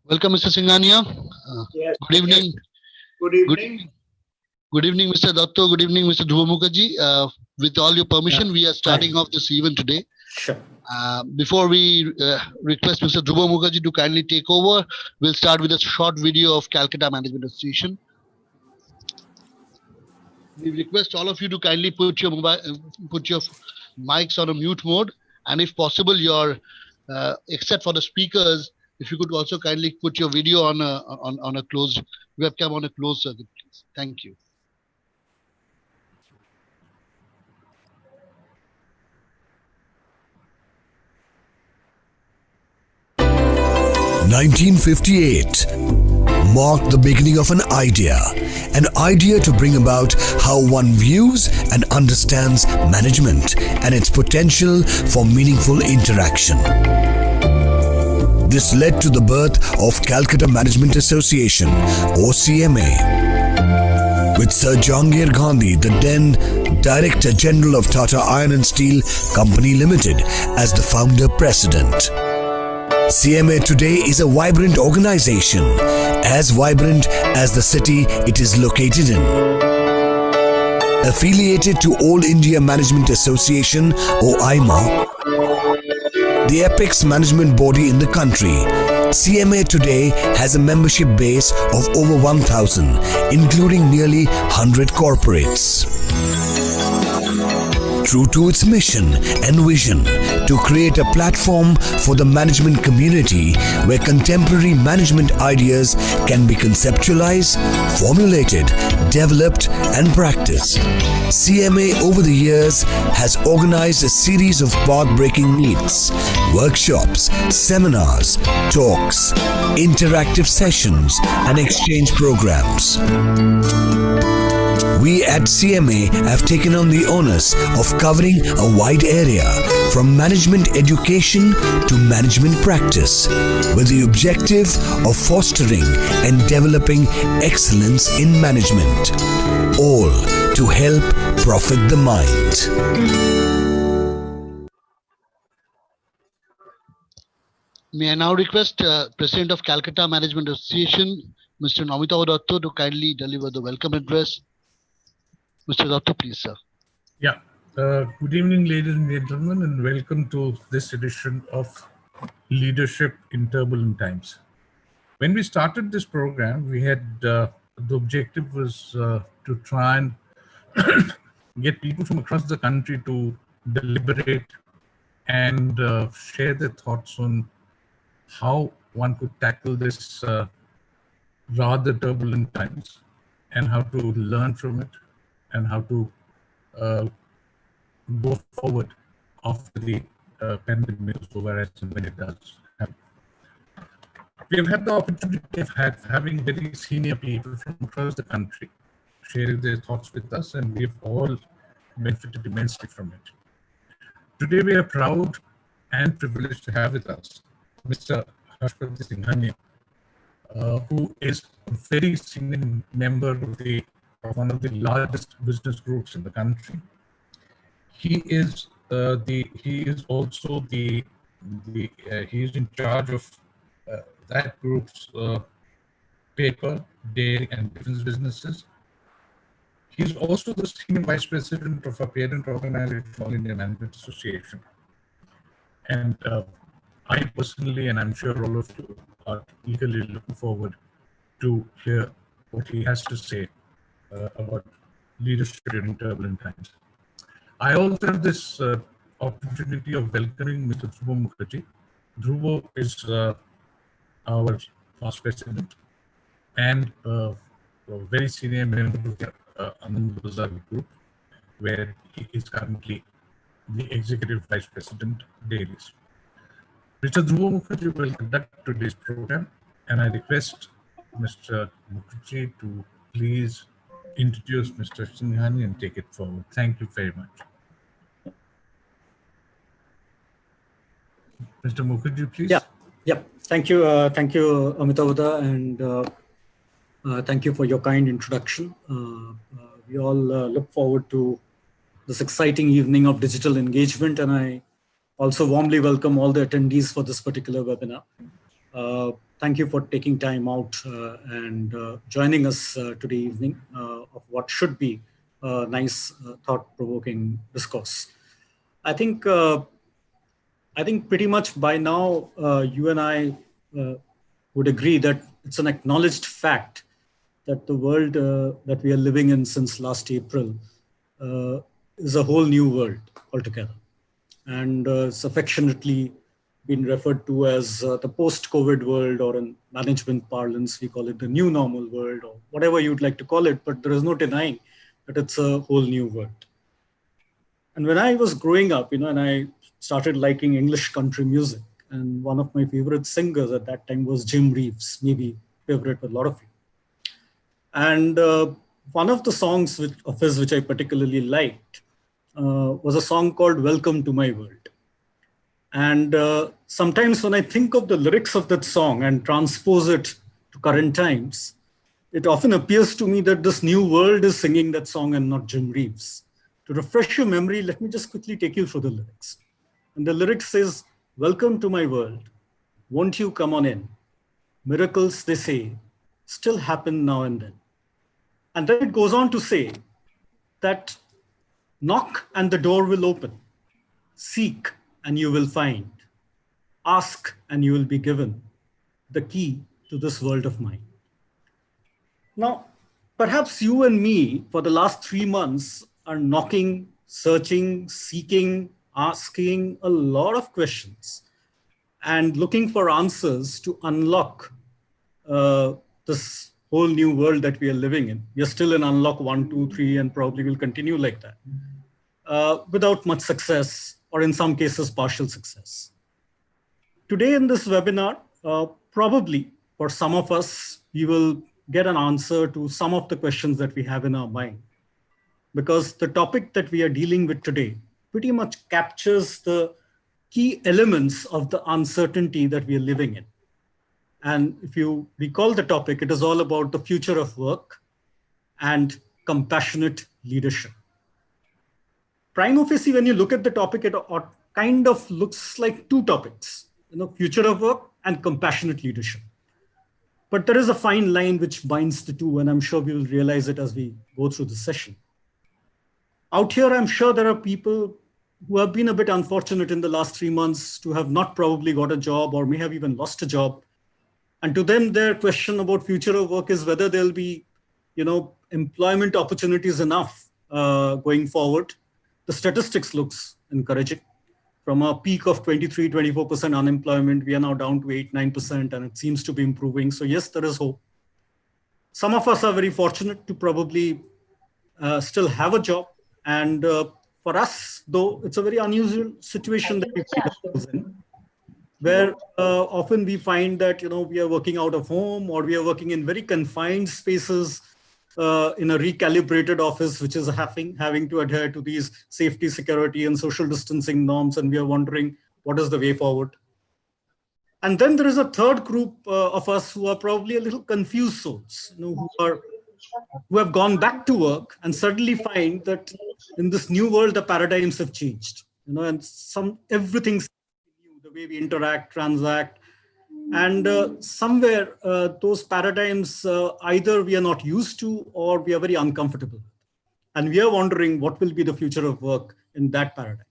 Welcome, Mr. Singhania. Yes. Good evening. Good evening. Good evening, Mr. Datto. Good evening, Mr. Dhruba Mukherjee. With all your permission, we are starting off this event today. Sure. Before we request Mr. Dhruba Mukherjee to kindly take over, we'll start with a short video of Calcutta Management Association. We request all of you to kindly put your mics on a mute mode, and if possible, except for the speakers, if you could also kindly put your video on a closed webcam on a closed circuit, please. Thank you. (1958) marked the beginning of an idea to bring about how one views and understands management and its potential for meaningful interaction. This led to the birth of Calcutta Management Association, or CMA, with Sir Jahangir Gandhi, the then Director General of Tata Iron and Steel Company Limited, as the founder president. CMA today is a vibrant organization, as vibrant as the city it is located in. Affiliated to All India Management Association, or AIMA, the apex management body in the country, CMA today has a membership base of over 1,000, including nearly 100 corporates. True to its mission and vision to create a platform for the management community where contemporary management ideas can be conceptualized, formulated, developed, and practiced, CMA over the years has organized a series of path-breaking meets, workshops, seminars, talks, interactive sessions, and exchange programs. We at CMA have taken on the onus of covering a wide area, from management education to management practice, with the objective of fostering and developing excellence in management, all to help profit the mind. May I now request President of Calcutta Management Association, Mr. Namita Datto, to kindly deliver the welcome address. Mr. Datto, please, sir. Yeah. Good evening, ladies and gentlemen, and welcome to this edition of Leadership in Turbulent Times. When we started this program, we had the objective was to try and get people from across the country to deliberate and share their thoughts on how one could tackle this rather turbulent times and how to learn from it and how to go forward after the pandemic is over, as and when it does happen. We have had the opportunity of having very senior people from across the country sharing their thoughts with us, and we've all benefited immensely from it. Today, we are proud and privileged to have with us Mr. Singhania, who is a very senior member of one of the largest business groups in the country. He is also he is in charge of that group's paper, dairy, and defense businesses. He is also the senior vice president of a parent organization, All India Management Association. And I personally, and I'm sure all of you, are eagerly looking forward to hear what he has to say about leadership during turbulent times. I also have this opportunity of welcoming Mr. Dhruba Mukherjee. Dhruba is our past president and a very senior member of the Anand Bazar group, where he is currently the executive vice president, Dairies. Mr. Dhruba Mukherjee will conduct today's program, and I request Mr. Mukherjee to please introduce Mr. Singhania and take it forward. Thank you very much. Mr. Mukherjee, please. Yeah. Thank you, Amita, and thank you for your kind introduction. We all look forward to this exciting evening of digital engagement, and I also warmly welcome all the attendees for this particular webinar. thank you for taking time out and joining us today evening of what should be a nice, thought-provoking discourse. I think pretty much by now you and I would agree that it's an acknowledged fact that the world that we are living in since last April is a whole new world altogether. And it's affectionately been referred to as the post-COVID world, or in management parlance, we call it the new normal world, or whatever you'd like to call it, but there is no denying that it's a whole new world. And when I was growing up, and I started liking English country music, and one of my favorite singers at that time was Jim Reeves, maybe favorite with a lot of you. And one of the songs of his which I particularly liked was a song called Welcome to My World. And sometimes when I think of the lyrics of that song and transpose it to current times, it often appears to me that this new world is singing that song and not Jim Reeves. To refresh your memory, let me just quickly take you through the lyrics. And the lyrics says, welcome to my world. Won't you come on in? Miracles, they say, still happen now and then. And then it goes on to say that knock and the door will open. Seek and you will find. Ask and you will be given the key to this world of mine. Now, perhaps you and me for the last 3 months are knocking, searching, seeking, asking a lot of questions and looking for answers to unlock this whole new world that we are living in. We are still in unlock 1, 2, 3, and probably will continue like that without much success, or in some cases, partial success. Today in this webinar, probably for some of us, we will get an answer to some of the questions that we have in our mind. Because the topic that we are dealing with today pretty much captures the key elements of the uncertainty that we are living in. And if you recall the topic, it is all about the future of work and compassionate leadership. Prima facie, when you look at the topic, it kind of looks like two topics, future of work and compassionate leadership. But there is a fine line which binds the two, and I'm sure we will realize it as we go through the session. Out here, I'm sure there are people who have been a bit unfortunate in the last 3 months to have not probably got a job or may have even lost a job. And to them, their question about future of work is whether there'll be, employment opportunities enough going forward. The statistics looks encouraging. From a peak of 23, 24% unemployment, we are now down to 8, 9%, and it seems to be improving. So yes, there is hope. Some of us are very fortunate to probably still have a job. And for us, though, it's a very unusual situation that we find ourselves in, where often we find that, we are working out of home, or we are working in very confined spaces in a recalibrated office, which is having to adhere to these safety, security, and social distancing norms. And we are wondering, what is the way forward? And then there is a third group of us who are probably a little confused souls, who have gone back to work and suddenly find that in this new world, the paradigms have changed, and everything's new, the way we interact, transact, and somewhere those paradigms either we are not used to or we are very uncomfortable with. And we are wondering what will be the future of work in that paradigm.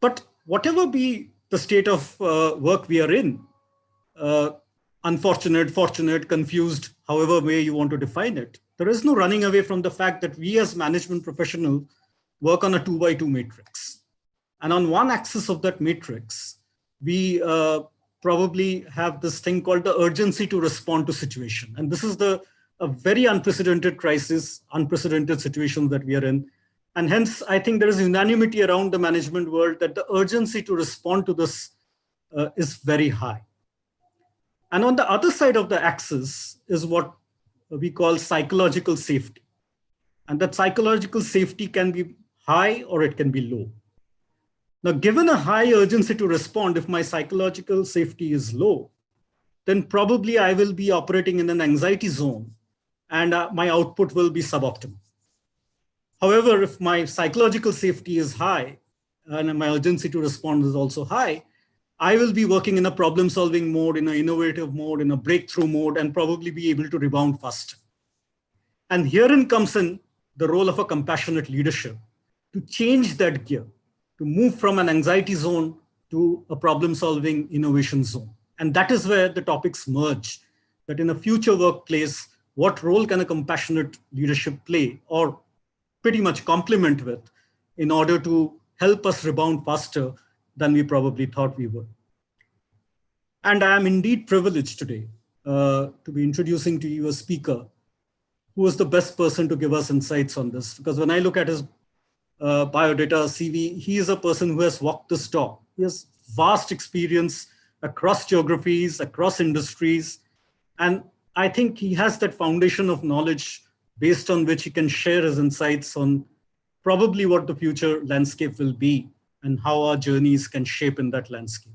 But whatever be the state of work we are in, unfortunate, fortunate, confused, however way you want to define it, there is no running away from the fact that we as management professionals work on a 2x2 matrix. And on one axis of that matrix, we probably have this thing called the urgency to respond to situation. And this is a very unprecedented crisis, unprecedented situation that we are in. And hence, I think there is unanimity around the management world that the urgency to respond to this is very high. And on the other side of the axis is what we call psychological safety. And that psychological safety can be high or it can be low. Now, given a high urgency to respond, if my psychological safety is low, then probably I will be operating in an anxiety zone and my output will be suboptimal. However, if my psychological safety is high and my urgency to respond is also high, I will be working in a problem-solving mode, in an innovative mode, in a breakthrough mode, and probably be able to rebound faster. And herein comes in the role of a compassionate leadership to change that gear, to move from an anxiety zone to a problem-solving innovation zone. And that is where the topics merge, that in a future workplace, what role can a compassionate leadership play or pretty much complement with in order to help us rebound faster than we probably thought we would. And I am indeed privileged today to be introducing to you a speaker who is the best person to give us insights on this. Because when I look at his biodata CV, he is a person who has walked this talk. He has vast experience across geographies, across industries. And I think he has that foundation of knowledge based on which he can share his insights on probably what the future landscape will be and how our journeys can shape in that landscape.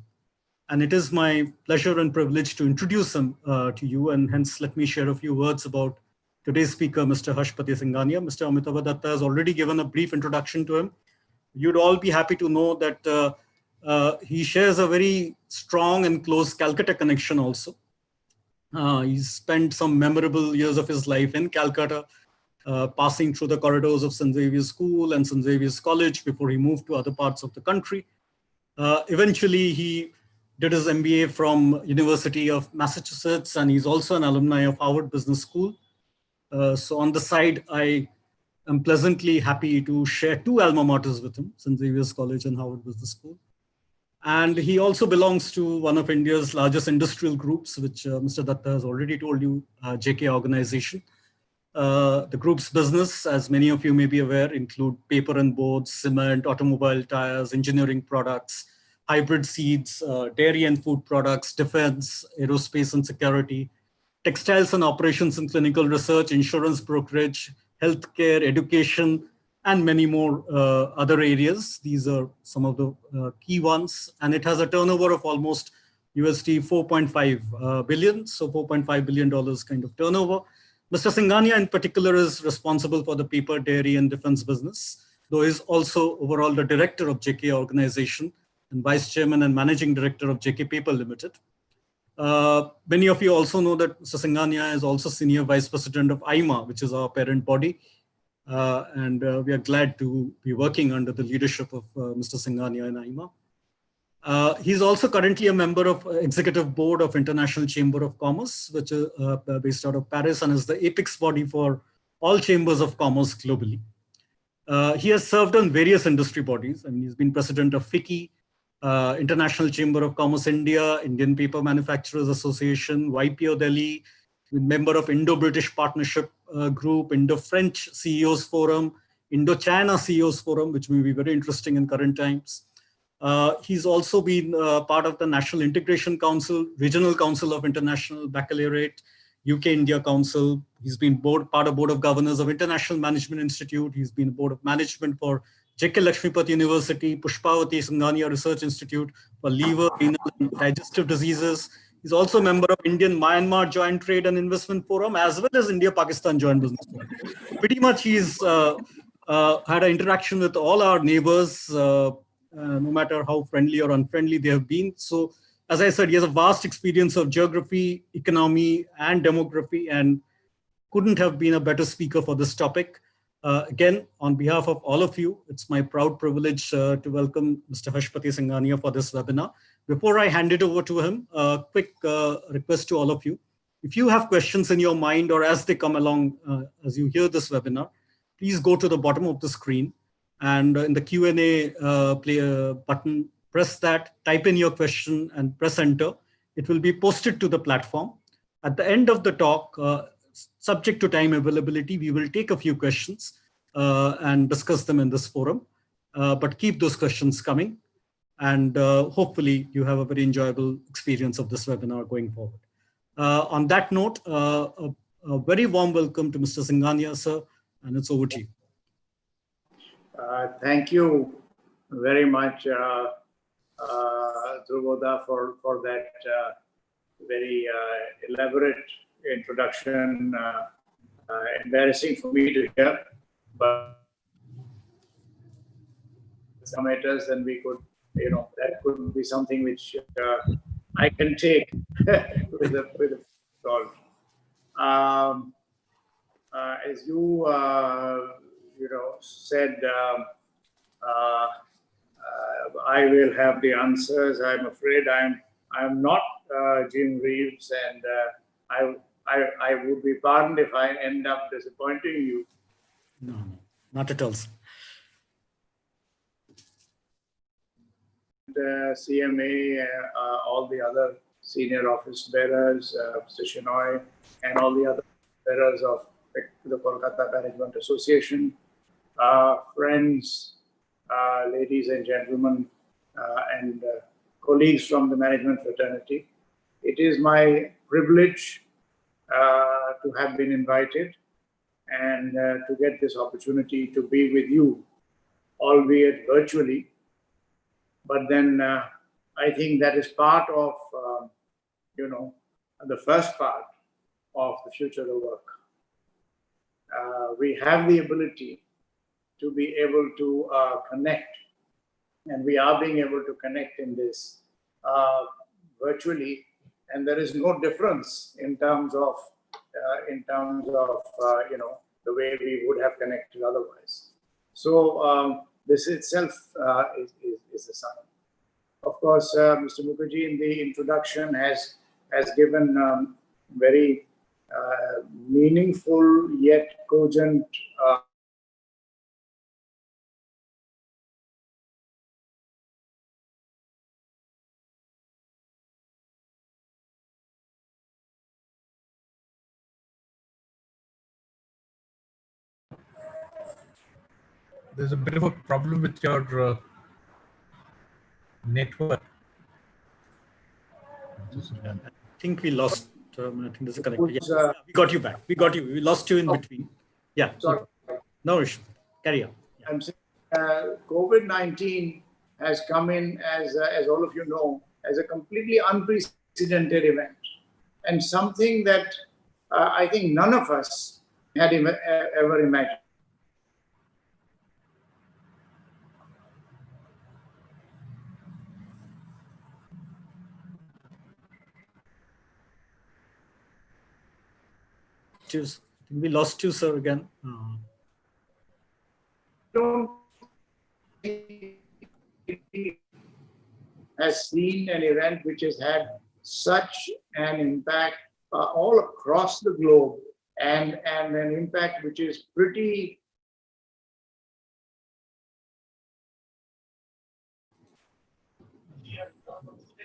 And it is my pleasure and privilege to introduce him to you. And hence, let me share a few words about today's speaker, Mr. Harshpati Singhania. Mr. Amitabh Datta has already given a brief introduction to him. You'd all be happy to know that he shares a very strong and close Calcutta connection also. He's spent some memorable years of his life in Calcutta, passing through the corridors of St. Xavier's School and St. Xavier's College before he moved to other parts of the country. Eventually, he did his MBA from University of Massachusetts, and he's also an alumni of Harvard Business School. So on the side, I am pleasantly happy to share two alma maters with him, St. Xavier's College and Harvard Business School. And he also belongs to one of India's largest industrial groups, which Mr. Datta has already told you, JK organization. The group's business, as many of you may be aware, include paper and boards, cement, automobile tires, engineering products, hybrid seeds, dairy and food products, defense, aerospace and security, textiles and operations and clinical research, insurance brokerage, healthcare, education, and many more other areas. These are some of the key ones. And it has a turnover of almost USD 4.5 billion, so $4.5 billion kind of turnover. Mr. Singhania in particular is responsible for the paper, dairy, and defense business, though he's also overall the director of JK organization and vice chairman and managing director of JK Paper Limited. Many of you also know that Mr. Singhania is also senior vice president of AIMA, which is our parent body. And we are glad to be working under the leadership of Mr. Singhania in AIMA. He's also currently a member of executive board of International Chamber of Commerce, which is based out of Paris and is the apex body for all chambers of commerce globally. He has served on various industry bodies. I mean, he's been president of FICCI, International Chamber of Commerce India, Indian Paper Manufacturers Association, YPO Delhi, member of Indo-British Partnership Group, Indo-French CEOs Forum, Indo-China CEOs Forum, which may be very interesting in current times. He's also been part of the National Integration Council, Regional Council of International Baccalaureate, UK-India Council. He's been part of Board of Governors of International Management Institute. He's been Board of Management for JK Lakshmipati University, Pushpavati Singhania Research Institute for liver, renal, and digestive diseases. He's also a member of Indian-Myanmar Joint Trade and Investment Forum, as well as India-Pakistan Joint Business Forum. Pretty much he's had an interaction with all our neighbors, no matter how friendly or unfriendly they have been. So, as I said, he has a vast experience of geography, economy, and demography, and couldn't have been a better speaker for this topic. Again, on behalf of all of you, it's my proud privilege to welcome Mr. Harshpati Singhania for this webinar. Before I hand it over to him, a quick request to all of you. If you have questions in your mind or as they come along, as you hear this webinar, please go to the bottom of the screen and in the Q&A button, press that, type in your question and press enter. It will be posted to the platform. At the end of the talk, subject to time availability, we will take a few questions and discuss them in this forum. But keep those questions coming. And hopefully you have a very enjoyable experience of this webinar going forward. On that note, a very warm welcome to Mr. Singhania, sir, and it's over to you. Thank you very much, Dhruba, for that very elaborate introduction. Embarrassing for me to hear, but some matters, then we could that could be something which I can take with a salt. As you said, I will have the answers. I'm afraid I'm not Jim Reeves, and I would be pardoned if I end up disappointing you. No, not at all, sir. The CMA, all the other senior office bearers, Mr. Shinoy, and all the other bearers of the Kolkata Management Association, friends, ladies and gentlemen, and colleagues from the management fraternity. It is my privilege to have been invited and to get this opportunity to be with you, albeit virtually. But then I think that is part of, the first part of the future of work. We have the ability to be able to connect, and we are being able to connect in this virtually, and there is no difference in terms of the way we would have connected otherwise. So this itself is a sign. Of course, Mr. Mukherjee in the introduction has given very meaningful yet cogent There's a bit of a problem with your network. I think we lost. I think there's a connection. Yeah, we got you back. We got you. We lost you in between. Yeah. Sorry. No issue. Carry on. Yeah. I'm saying COVID-19 has come in, as all of you know, as a completely unprecedented event, and something that I think none of us had ever imagined. We lost you, sir, again. Don't think has seen an event which has had such an impact all across the globe, and an impact which is pretty.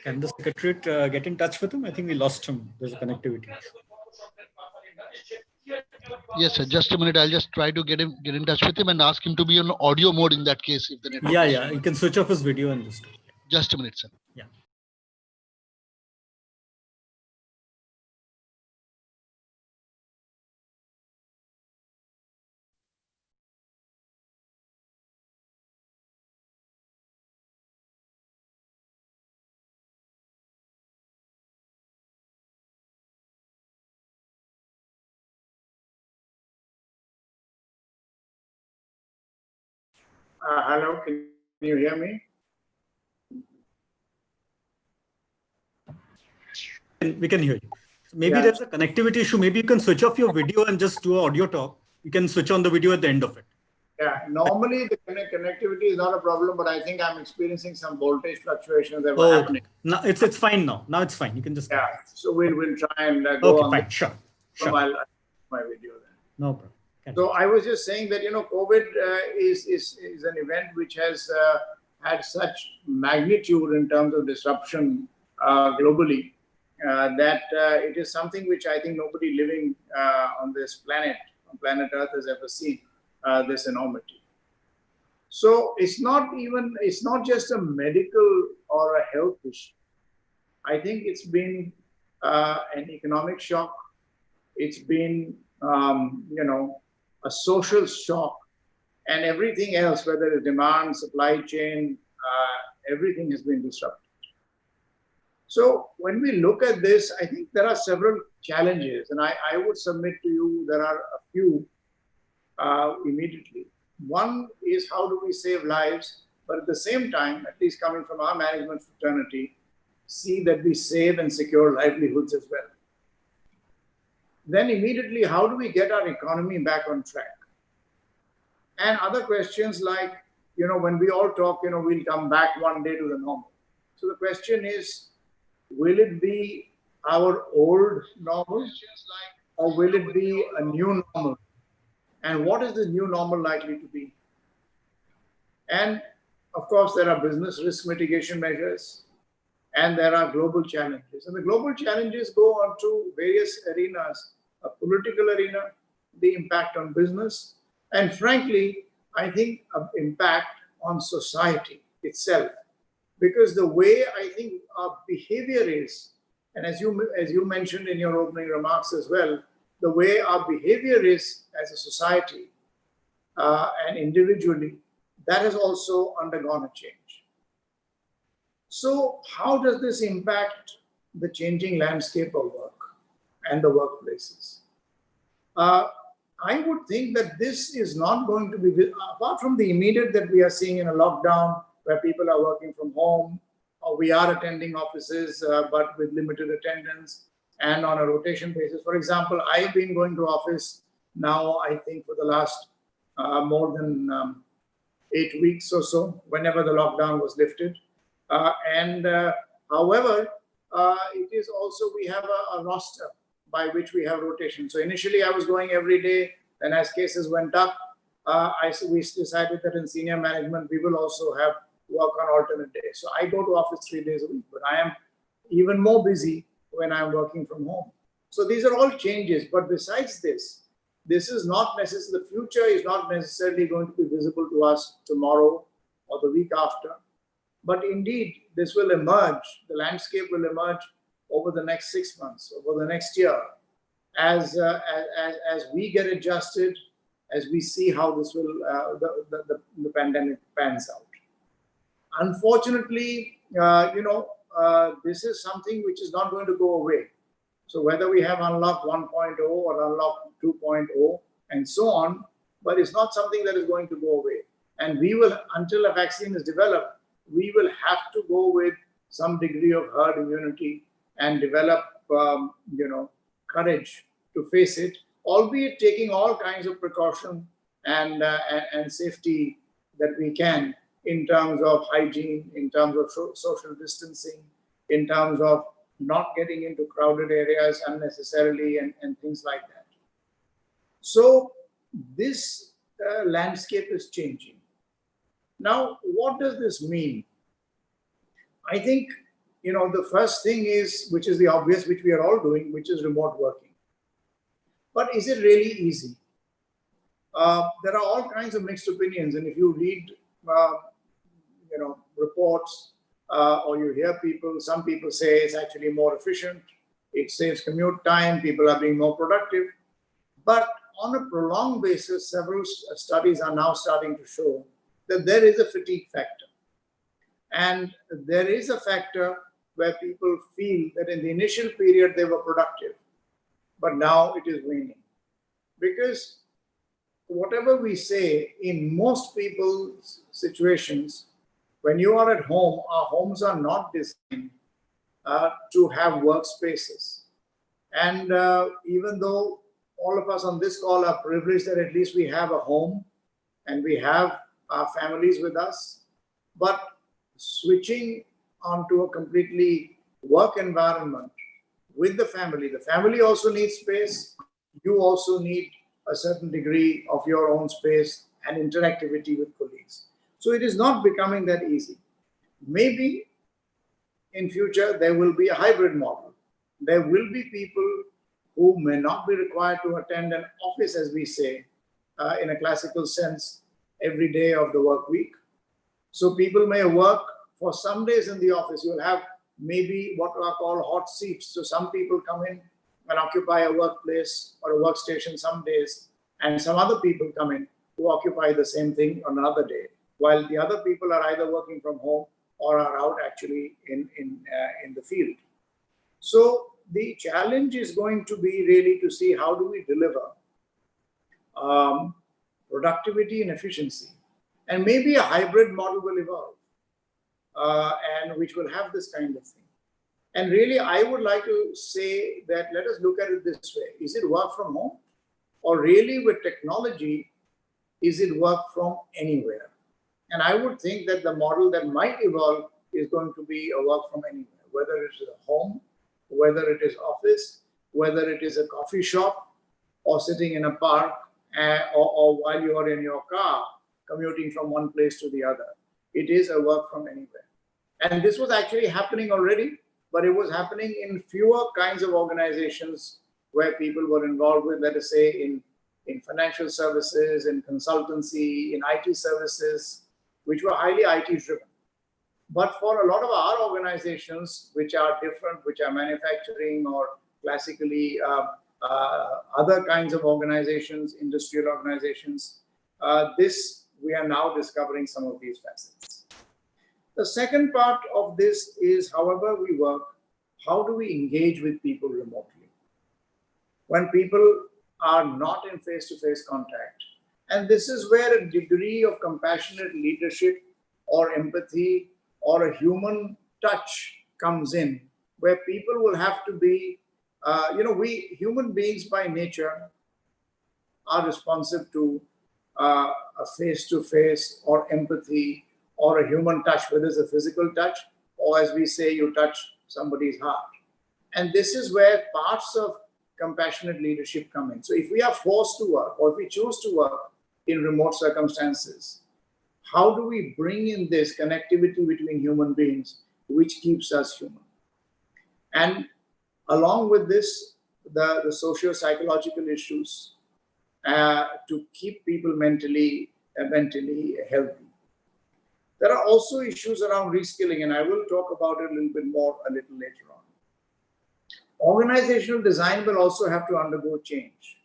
Can the Secretariat get in touch with him? I think we lost him. There's a connectivity. Yes, sir. Just a minute. I'll just try to get in touch with him and ask him to be on audio mode in that case. If the network Yeah. You can switch off his video and just. Just a minute, sir. Yeah. Hello, can you hear me? We can hear you. Maybe there's a connectivity issue. Maybe you can switch off your video and just do audio talk. You can switch on the video at the end of it. Yeah, normally the connectivity is not a problem, but I think I'm experiencing some voltage fluctuations that were happening. No, it's fine now. Now it's fine. You can just. Yeah, so we'll try and go on. Okay, fine. Sure. My video then. No problem. So I was just saying that, COVID is an event which has had such magnitude in terms of disruption globally that it is something which I think nobody living on this planet, on planet Earth, has ever seen this enormity. So it's not just a medical or a health issue. I think it's been an economic shock. It's been, a social shock, and everything else, whether it's demand, supply chain, everything has been disrupted. So when we look at this, I think there are several challenges, and I would submit to you there are a few immediately. One is, how do we save lives? but at the same time, at least coming from our management fraternity, see that we save and secure livelihoods as well. Then immediately, how do we get our economy back on track? And other questions like, when we all talk, we'll come back one day to the normal. So the question is, will it be our old normal or will it be a new normal? And what is the new normal likely to be? And of course, there are business risk mitigation measures and there are global challenges. And the global challenges go on to various arenas, a political arena, the impact on business, and frankly, I think an impact on society itself. Because the way I think our behavior is, and as you mentioned in your opening remarks as well, the way our behavior is as a society and individually, that has also undergone a change. So how does this impact the changing landscape of work and the workplaces? I would think that this is not going to be, apart from the immediate that we are seeing in a lockdown where people are working from home, or we are attending offices but with limited attendance and on a rotation basis. For example, I've been going to office now, I think for the last more than 8 weeks or so, whenever the lockdown was lifted. However, it is also, we have a roster by which we have rotation. So initially I was going every day, and as cases went up, we decided that in senior management, we will also have work on alternate days. So I go to office 3 days a week, but I am even more busy when I'm working from home. So these are all changes. But besides this, this is not necessarily, the future is not necessarily going to be visible to us tomorrow or the week after. But indeed, this will emerge, the landscape will emerge over the next 6 months, over the next year, as we get adjusted, as we see how this will, the pandemic pans out. Unfortunately, this is something which is not going to go away. So whether we have unlock 1.0 or unlock 2.0 and so on, but it's not something that is going to go away. And we will, until a vaccine is developed, we will have to go with some degree of herd immunity and develop, courage to face it, albeit taking all kinds of precaution and safety that we can in terms of hygiene, in terms of social distancing, in terms of not getting into crowded areas unnecessarily and things like that. So this landscape is changing. Now, what does this mean? I think, the first thing is, which is the obvious, which we are all doing, which is remote working. But is it really easy? There are all kinds of mixed opinions. And if you read, reports or you hear people, some people say it's actually more efficient. It saves commute time. People are being more productive. But on a prolonged basis, several studies are now starting to show that there is a fatigue factor. And there is a factor where people feel that in the initial period they were productive, but now it is waning. Because whatever we say, in most people's situations, when you are at home, our homes are not designed to have workspaces. And even though all of us on this call are privileged that at least we have a home and we have our families with us, but switching onto a completely work environment with the family also needs space. You also need a certain degree of your own space and interactivity with colleagues. So it is not becoming that easy. Maybe in future there will be a hybrid model. There will be people who may not be required to attend an office, as we say, in a classical sense, every day of the work week. So people may work for some days in the office. You'll have maybe what are called hot seats. So some people come in and occupy a workplace or a workstation some days, and some other people come in who occupy the same thing on another day, while the other people are either working from home or are out actually in the field. So the challenge is going to be really to see how do we deliver productivity and efficiency And maybe a hybrid model will evolve, and which will have this kind of thing. And really, I would like to say that let us look at it this way. Is it work from home? Or really with technology, is it work from anywhere? And I would think that the model that might evolve is going to be a work from anywhere, whether it is a home, whether it is office, whether it is a coffee shop, or sitting in a park, or while you are in your car, commuting from one place to the other. It is a work from anywhere. And this was actually happening already, but it was happening in fewer kinds of organizations where people were involved with, let us say, in financial services, in consultancy, in IT services, which were highly IT driven. But for a lot of our organizations, which are different, which are manufacturing or classically other kinds of organizations, industrial organizations, we are now discovering some of these facets. The second part of this is, however we work, how do we engage with people remotely? When people are not in face-to-face contact. And this is where a degree of compassionate leadership or empathy or a human touch comes in, where people will have to be, we human beings by nature are responsive to a face-to-face or empathy or a human touch, whether it's a physical touch or, as we say, you touch somebody's heart. And this is where parts of compassionate leadership come in. So if we are forced to work or if we choose to work in remote circumstances, how do we bring in this connectivity between human beings, which keeps us human? And along with this, the socio-psychological issues to keep people mentally healthy. There are also issues around reskilling, and I will talk about it a little bit more a little later on. Organizational design will also have to undergo change.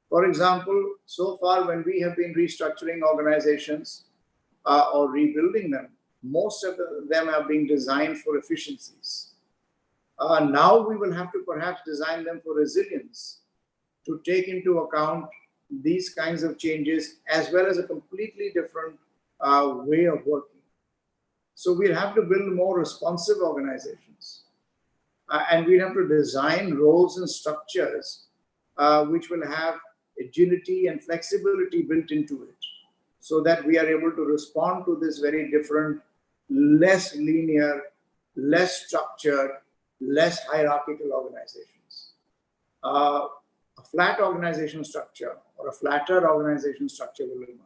For example, so far when we have been restructuring organizations or rebuilding them, most of them have been designed for efficiencies. Now we will have to perhaps design them for resilience, to take into account these kinds of changes as well as a completely different way of working. So we'll have to build more responsive organizations. And we have to design roles and structures which will have agility and flexibility built into it, so that we are able to respond to this very different, less linear, less structured, less hierarchical organizations. A flat organization structure or a flatter organization structure will emerge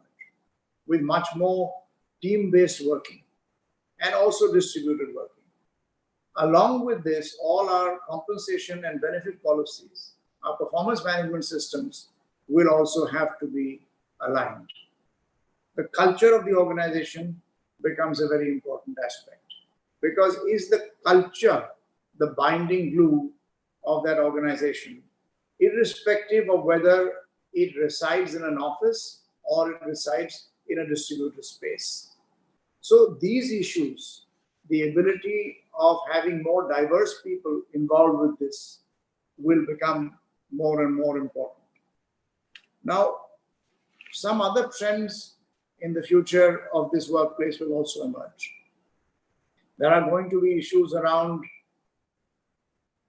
with much more team-based working and also distributed working. Along with this, all our compensation and benefit policies, our performance management systems will also have to be aligned. The culture of the organization becomes a very important aspect, because is the culture the binding glue of that organization, irrespective of whether it resides in an office or it resides in a distributed space. So these issues, the ability of having more diverse people involved with this, will become more and more important. Now, some other trends in the future of this workplace will also emerge. There are going to be issues around,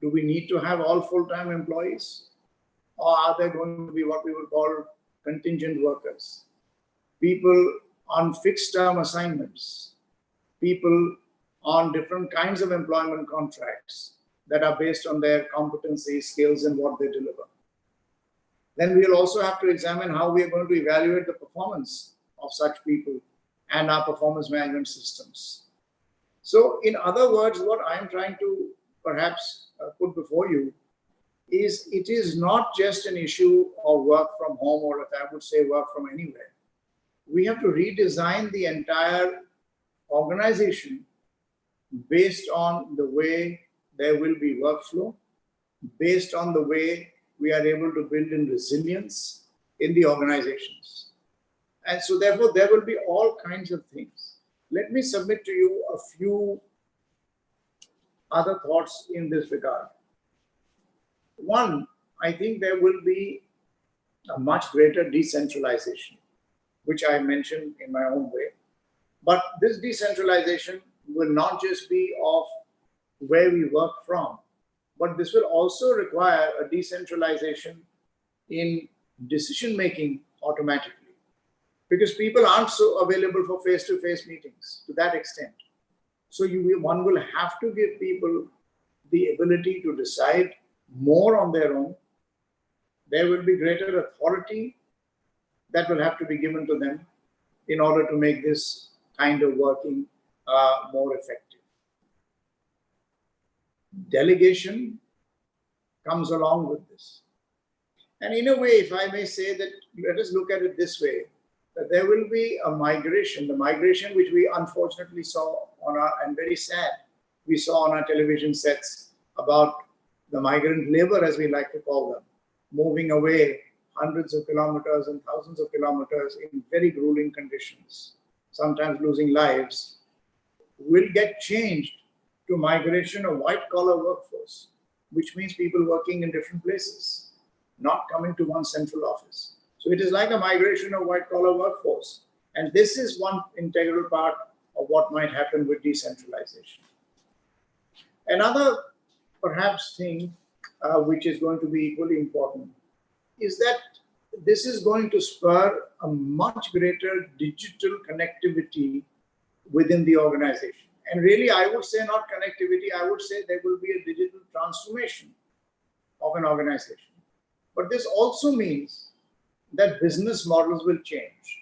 do we need to have all full-time employees? Or are there going to be what we would call contingent workers? People on fixed-term assignments, people on different kinds of employment contracts that are based on their competency, skills, and what they deliver. Then we'll also have to examine how we are going to evaluate the performance of such people and our performance management systems. So in other words, what I'm trying to perhaps put before you is, it is not just an issue of work from home, or I would say work from anywhere. We have to redesign the entire organization based on the way there will be workflow, based on the way we are able to build in resilience in the organizations. And so therefore, there will be all kinds of things. Let me submit to you a few other thoughts in this regard. One, I think there will be a much greater decentralization. which I mentioned in my own way. But this decentralization will not just be of where we work from, but this will also require a decentralization in decision-making automatically, because people aren't so available for face-to-face meetings to that extent. So one will have to give people the ability to decide more on their own. There will be greater authority that will have to be given to them in order to make this kind of working more effective. Delegation comes along with this. And in a way, if I may say that, let us look at it this way, that there will be a migration, the migration which we unfortunately saw on our, and very sad, we saw on our television sets about the migrant labor, as we like to call them, moving away hundreds of kilometers and thousands of kilometers in very grueling conditions, sometimes losing lives, will get changed to migration of white-collar workforce, which means people working in different places, not coming to one central office. So it is like a migration of white-collar workforce. And this is one integral part of what might happen with decentralization. Another, perhaps, thing which is going to be equally important is that this is going to spur a much greater digital connectivity within the organization. And really, I would say not connectivity, I would say there will be a digital transformation of an organization. But this also means that business models will change.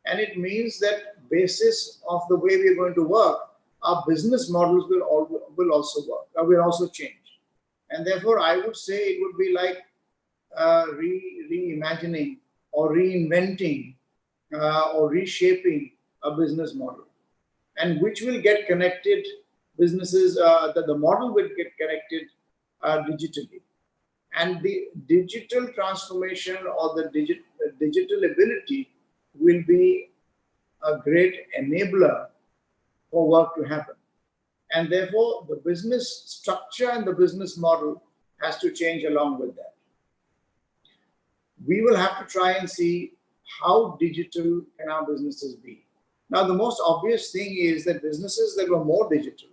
And it means that basis of the way we're going to work, our business models will also work, will also change. And therefore, I would say it would be like reimagining or reinventing or reshaping a business model, and which will get connected businesses, the model will get connected digitally. And the digital transformation or the digital ability will be a great enabler for work to happen. And therefore, the business structure and the business model has to change along with that. We will have to try and see how digital can our businesses be. Now, the most obvious thing is that businesses that were more digital,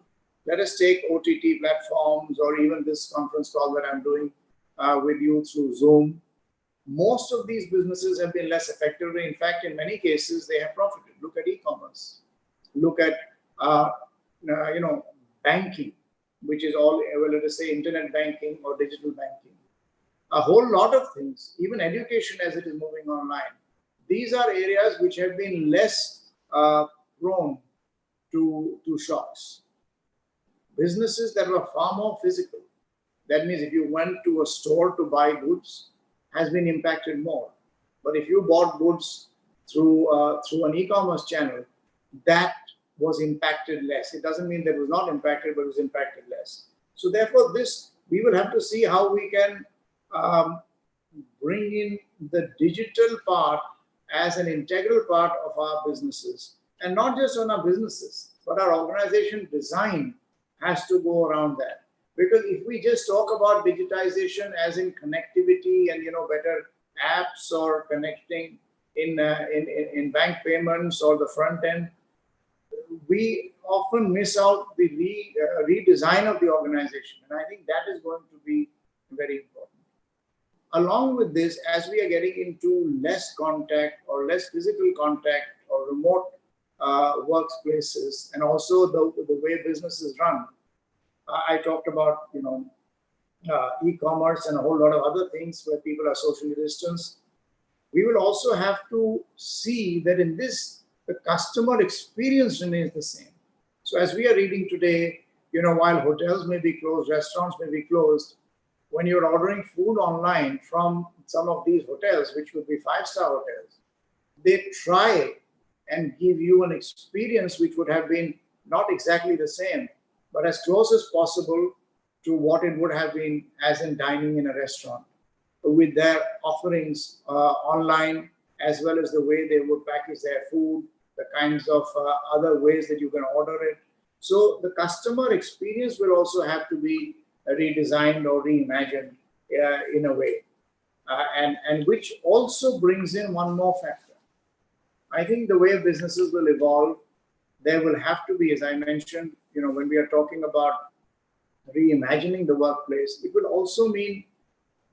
let us take OTT platforms or even this conference call that I'm doing with you through Zoom. Most of these businesses have been less effective. In fact, in many cases, they have profited. Look at e-commerce. Look at banking, which is all, well, let us say internet banking or digital banking. A whole lot of things, even education as it is moving online. These are areas which have been less prone to shocks. Businesses that were far more physical, that means if you went to a store to buy goods, has been impacted more. But if you bought goods through an e-commerce channel, that was impacted less. It doesn't mean that it was not impacted, but it was impacted less. So therefore, we will have to see how we can bring in the digital part as an integral part of our businesses, and not just on our businesses, but our organization design has to go around that. Because if we just talk about digitization as in connectivity and better apps or connecting in bank payments or the front end, we often miss out the redesign of the organization. And I think that is going to be very important. Along with this, as we are getting into less contact or less physical contact or remote workplaces, and also the way businesses run, I talked about e-commerce and a whole lot of other things where people are socially distanced. We will also have to see that in this, the customer experience remains the same. So as we are reading today, while hotels may be closed, restaurants may be closed, when you're ordering food online from some of these hotels, which would be 5-star hotels, they try and give you an experience which would have been not exactly the same, but as close as possible to what it would have been as in dining in a restaurant, with their offerings online, as well as the way they would package their food, the kinds of other ways that you can order it. So the customer experience will also have to be redesigned or reimagined in a way. And which also brings in one more factor. I think the way businesses will evolve, there will have to be, as I mentioned, when we are talking about reimagining the workplace, it will also mean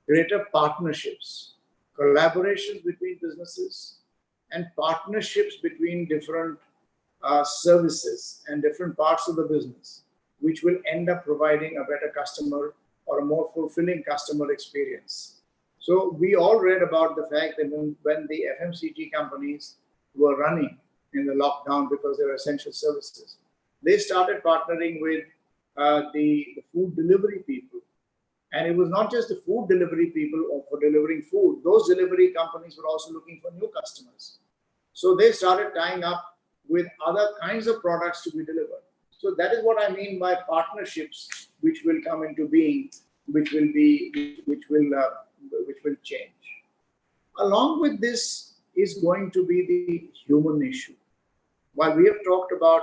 greater partnerships, collaborations between businesses, and partnerships between different services and different parts of the business, which will end up providing a better customer or a more fulfilling customer experience. So we all read about the fact that when the FMCG companies were running in the lockdown because they were essential services, they started partnering with the food delivery people. And it was not just the food delivery people or for delivering food. Those delivery companies were also looking for new customers. So they started tying up with other kinds of products to be delivered. So that is what I mean by partnerships, which will come into being, which will change. Along with this is going to be the human issue. While we have talked about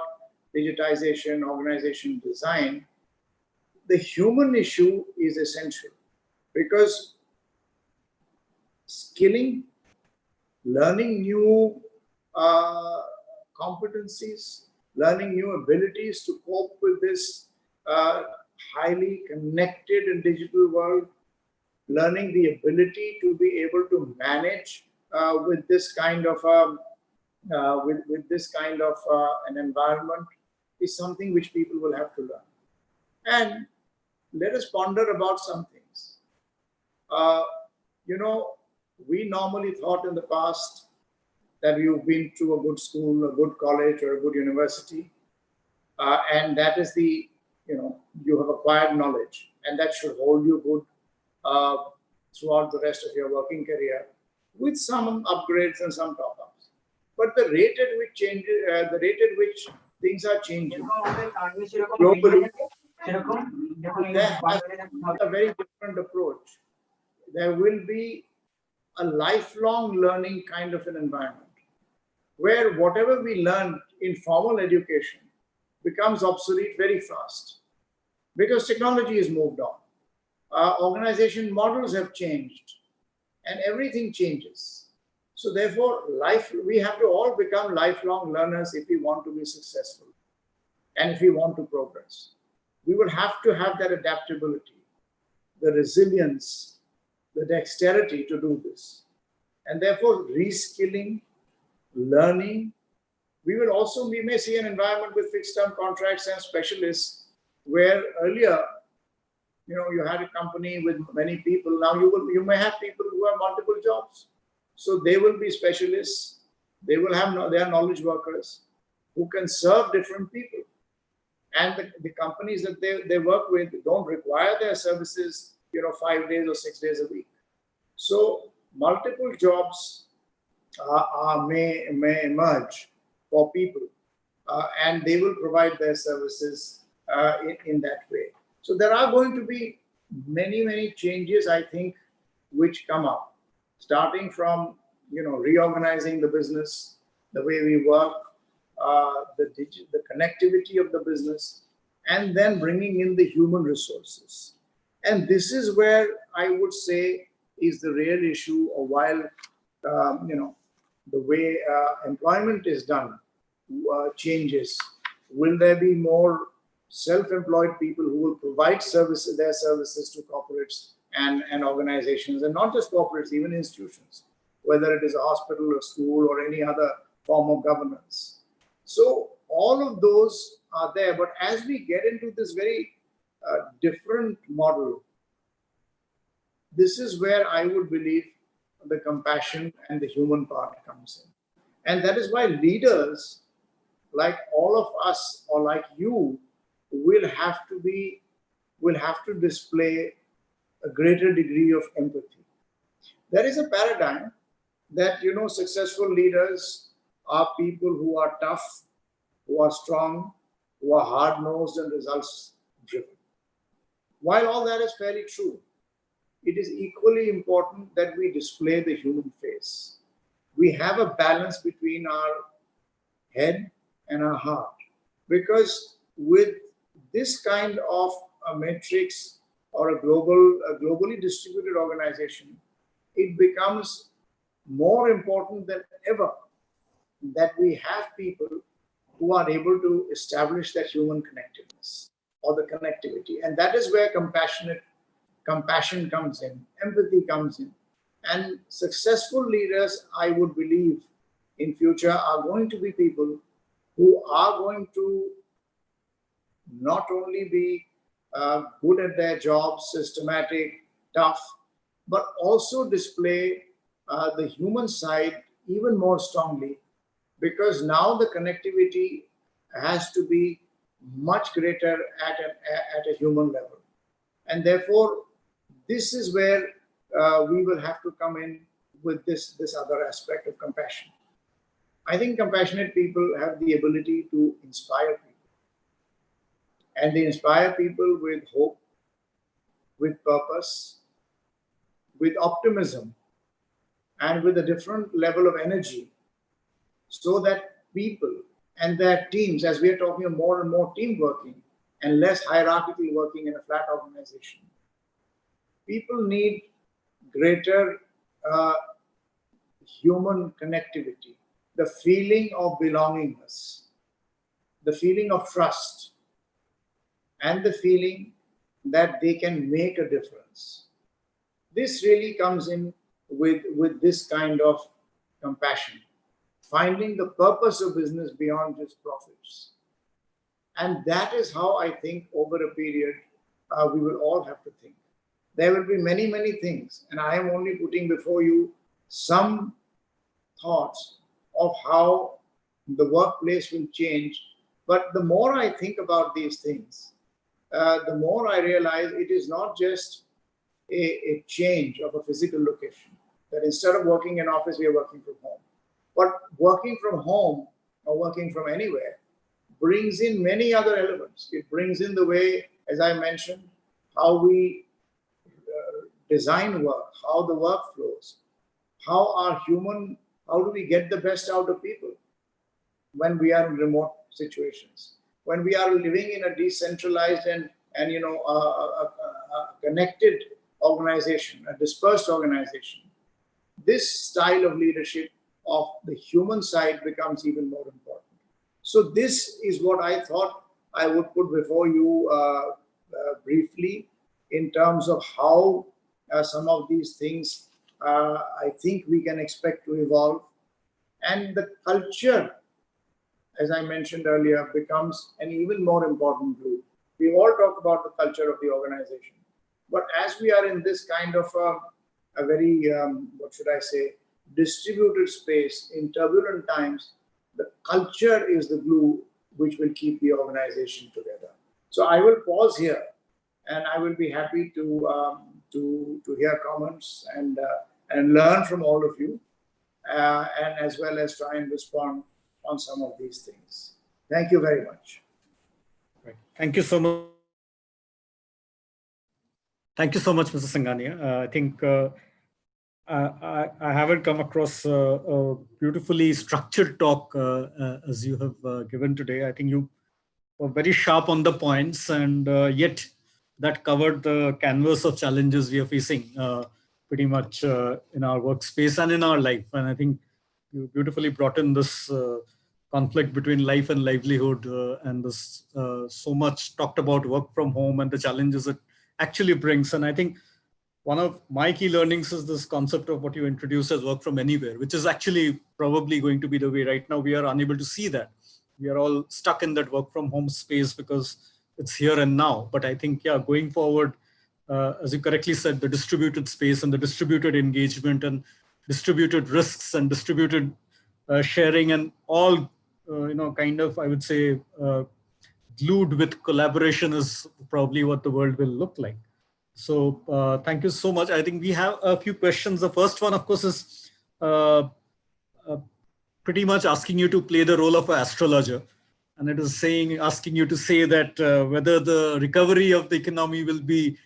digitization, organization design, the human issue is essential, because skilling, learning new competencies, learning new abilities to cope with this highly connected and digital world, learning the ability to be able to manage with this kind of an environment is something which people will have to learn. And let us ponder about some things. We normally thought in the past that you've been to a good school, a good college, or a good university, and that is you have acquired knowledge, and that should hold you good throughout the rest of your working career, with some upgrades and some top-ups. But the rate at which things are changing globally, there has a very different approach. There will be a lifelong learning kind of an environment, where whatever we learn in formal education becomes obsolete very fast, because technology has moved on. Organization models have changed, and everything changes. So therefore, we have to all become lifelong learners if we want to be successful and if we want to progress. We will have to have that adaptability, the resilience, the dexterity to do this. And therefore, reskilling, learning. We may see an environment with fixed-term contracts and specialists, where earlier, you had a company with many people. Now you may have people who have multiple jobs. So they will be specialists. They are knowledge workers who can serve different people. And the companies that they work with don't require their services, 5 days or 6 days a week. So multiple jobs may emerge for people, and they will provide their services in that way. So there are going to be many, many changes, I think, which come up, starting from reorganizing the business, the way we work, the connectivity of the business, and then bringing in the human resources. And this is where I would say is the real issue. Or while the way employment is done changes, will there be more self-employed people who will provide their services to corporates and organizations, and not just corporates, even institutions, whether it is a hospital or school or any other form of governance. So all of those are there. But as we get into this very different model, this is where I would believe the compassion and the human part comes in. And that is why leaders like all of us, or like you, will have to display a greater degree of empathy. There is a paradigm that, successful leaders are people who are tough, who are strong, who are hard-nosed and results-driven. While all that is fairly true, it is equally important that we display the human face. We have a balance between our head and our heart, because with this kind of a matrix or a globally distributed organization, it becomes more important than ever that we have people who are able to establish that human connectedness or the connectivity. And that is where compassion comes in, empathy comes in. And successful leaders, I would believe, in future are going to be people who are going to not only be good at their job, systematic, tough, but also display the human side even more strongly, because now the connectivity has to be much greater at a human level. And therefore, this is where we will have to come in with this other aspect of compassion. I think compassionate people have the ability to inspire people. And they inspire people with hope, with purpose, with optimism, and with a different level of energy, so that people and their teams, as we are talking of more and more team working and less hierarchical working in a flat organization, people need greater human connectivity, the feeling of belongingness, the feeling of trust, and the feeling that they can make a difference. This really comes in with this kind of compassion, finding the purpose of business beyond just profits. And that is how I think over a period we will all have to think. There will be many, many things, and I am only putting before you some thoughts of how the workplace will change. But the more I think about these things, the more I realize it is not just a change of a physical location, that instead of working in office, we are working from home. But working from home or working from anywhere brings in many other elements. It brings in the way, as I mentioned, how we design work, how the work flows, how do we get the best out of people when we are in remote situations, when we are living in a decentralized and a connected organization, a dispersed organization. This style of leadership of the human side becomes even more important. So this is what I thought I would put before you briefly in terms of how some of these things I think we can expect to evolve. And the culture, as I mentioned earlier, becomes an even more important glue. We all talk about the culture of the organization. But as we are in this kind of a very, distributed space in turbulent times, the culture is the glue which will keep the organization together. So I will pause here, and I will be happy to hear comments and learn from all of you, and as well as try and respond on some of these things. Thank you very much. Right. Thank you so much. Thank you so much, Mr. Singhania. I think I haven't come across a beautifully structured talk as you have given today. I think you were very sharp on the points, and yet that covered the canvas of challenges we are facing pretty much in our workspace and in our life. And I think you beautifully brought in this conflict between life and livelihood, and this so much talked about work from home and the challenges it actually brings. And I think one of my key learnings is this concept of what you introduced as work from anywhere, which is actually probably going to be the way. Right now we are unable to see that. We are all stuck in that work from home space because it's here and now. But I think, yeah, going forward, as you correctly said, the distributed space and the distributed engagement and distributed risks and distributed sharing and all, kind of, I would say, glued with collaboration is probably what the world will look like. So thank you so much. I think we have a few questions. The first one, of course, is pretty much asking you to play the role of an astrologer. And it is asking you to say that whether the recovery of the economy will be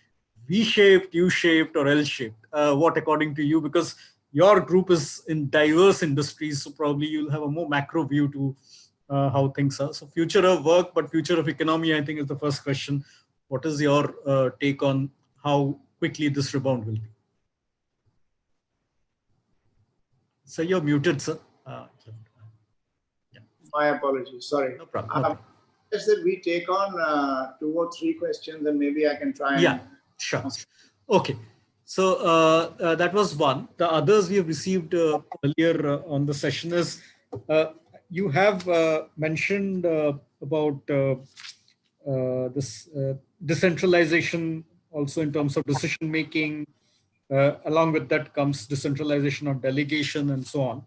V-shaped, U-shaped, or L-shaped. What according to you? Because your group is in diverse industries, so probably you'll have a more macro view to how things are. So future of work, but future of economy, I think is the first question. What is your take on how quickly this rebound will be? So you're muted, sir. My apologies. Sorry. No problem. No problem. Just that we take on 2 or 3 questions, and maybe I can try. Yeah, sure. Okay. So that was one. The others we have received earlier on the session is you have mentioned about this decentralization also in terms of decision making. Along with that comes decentralization of delegation and so on.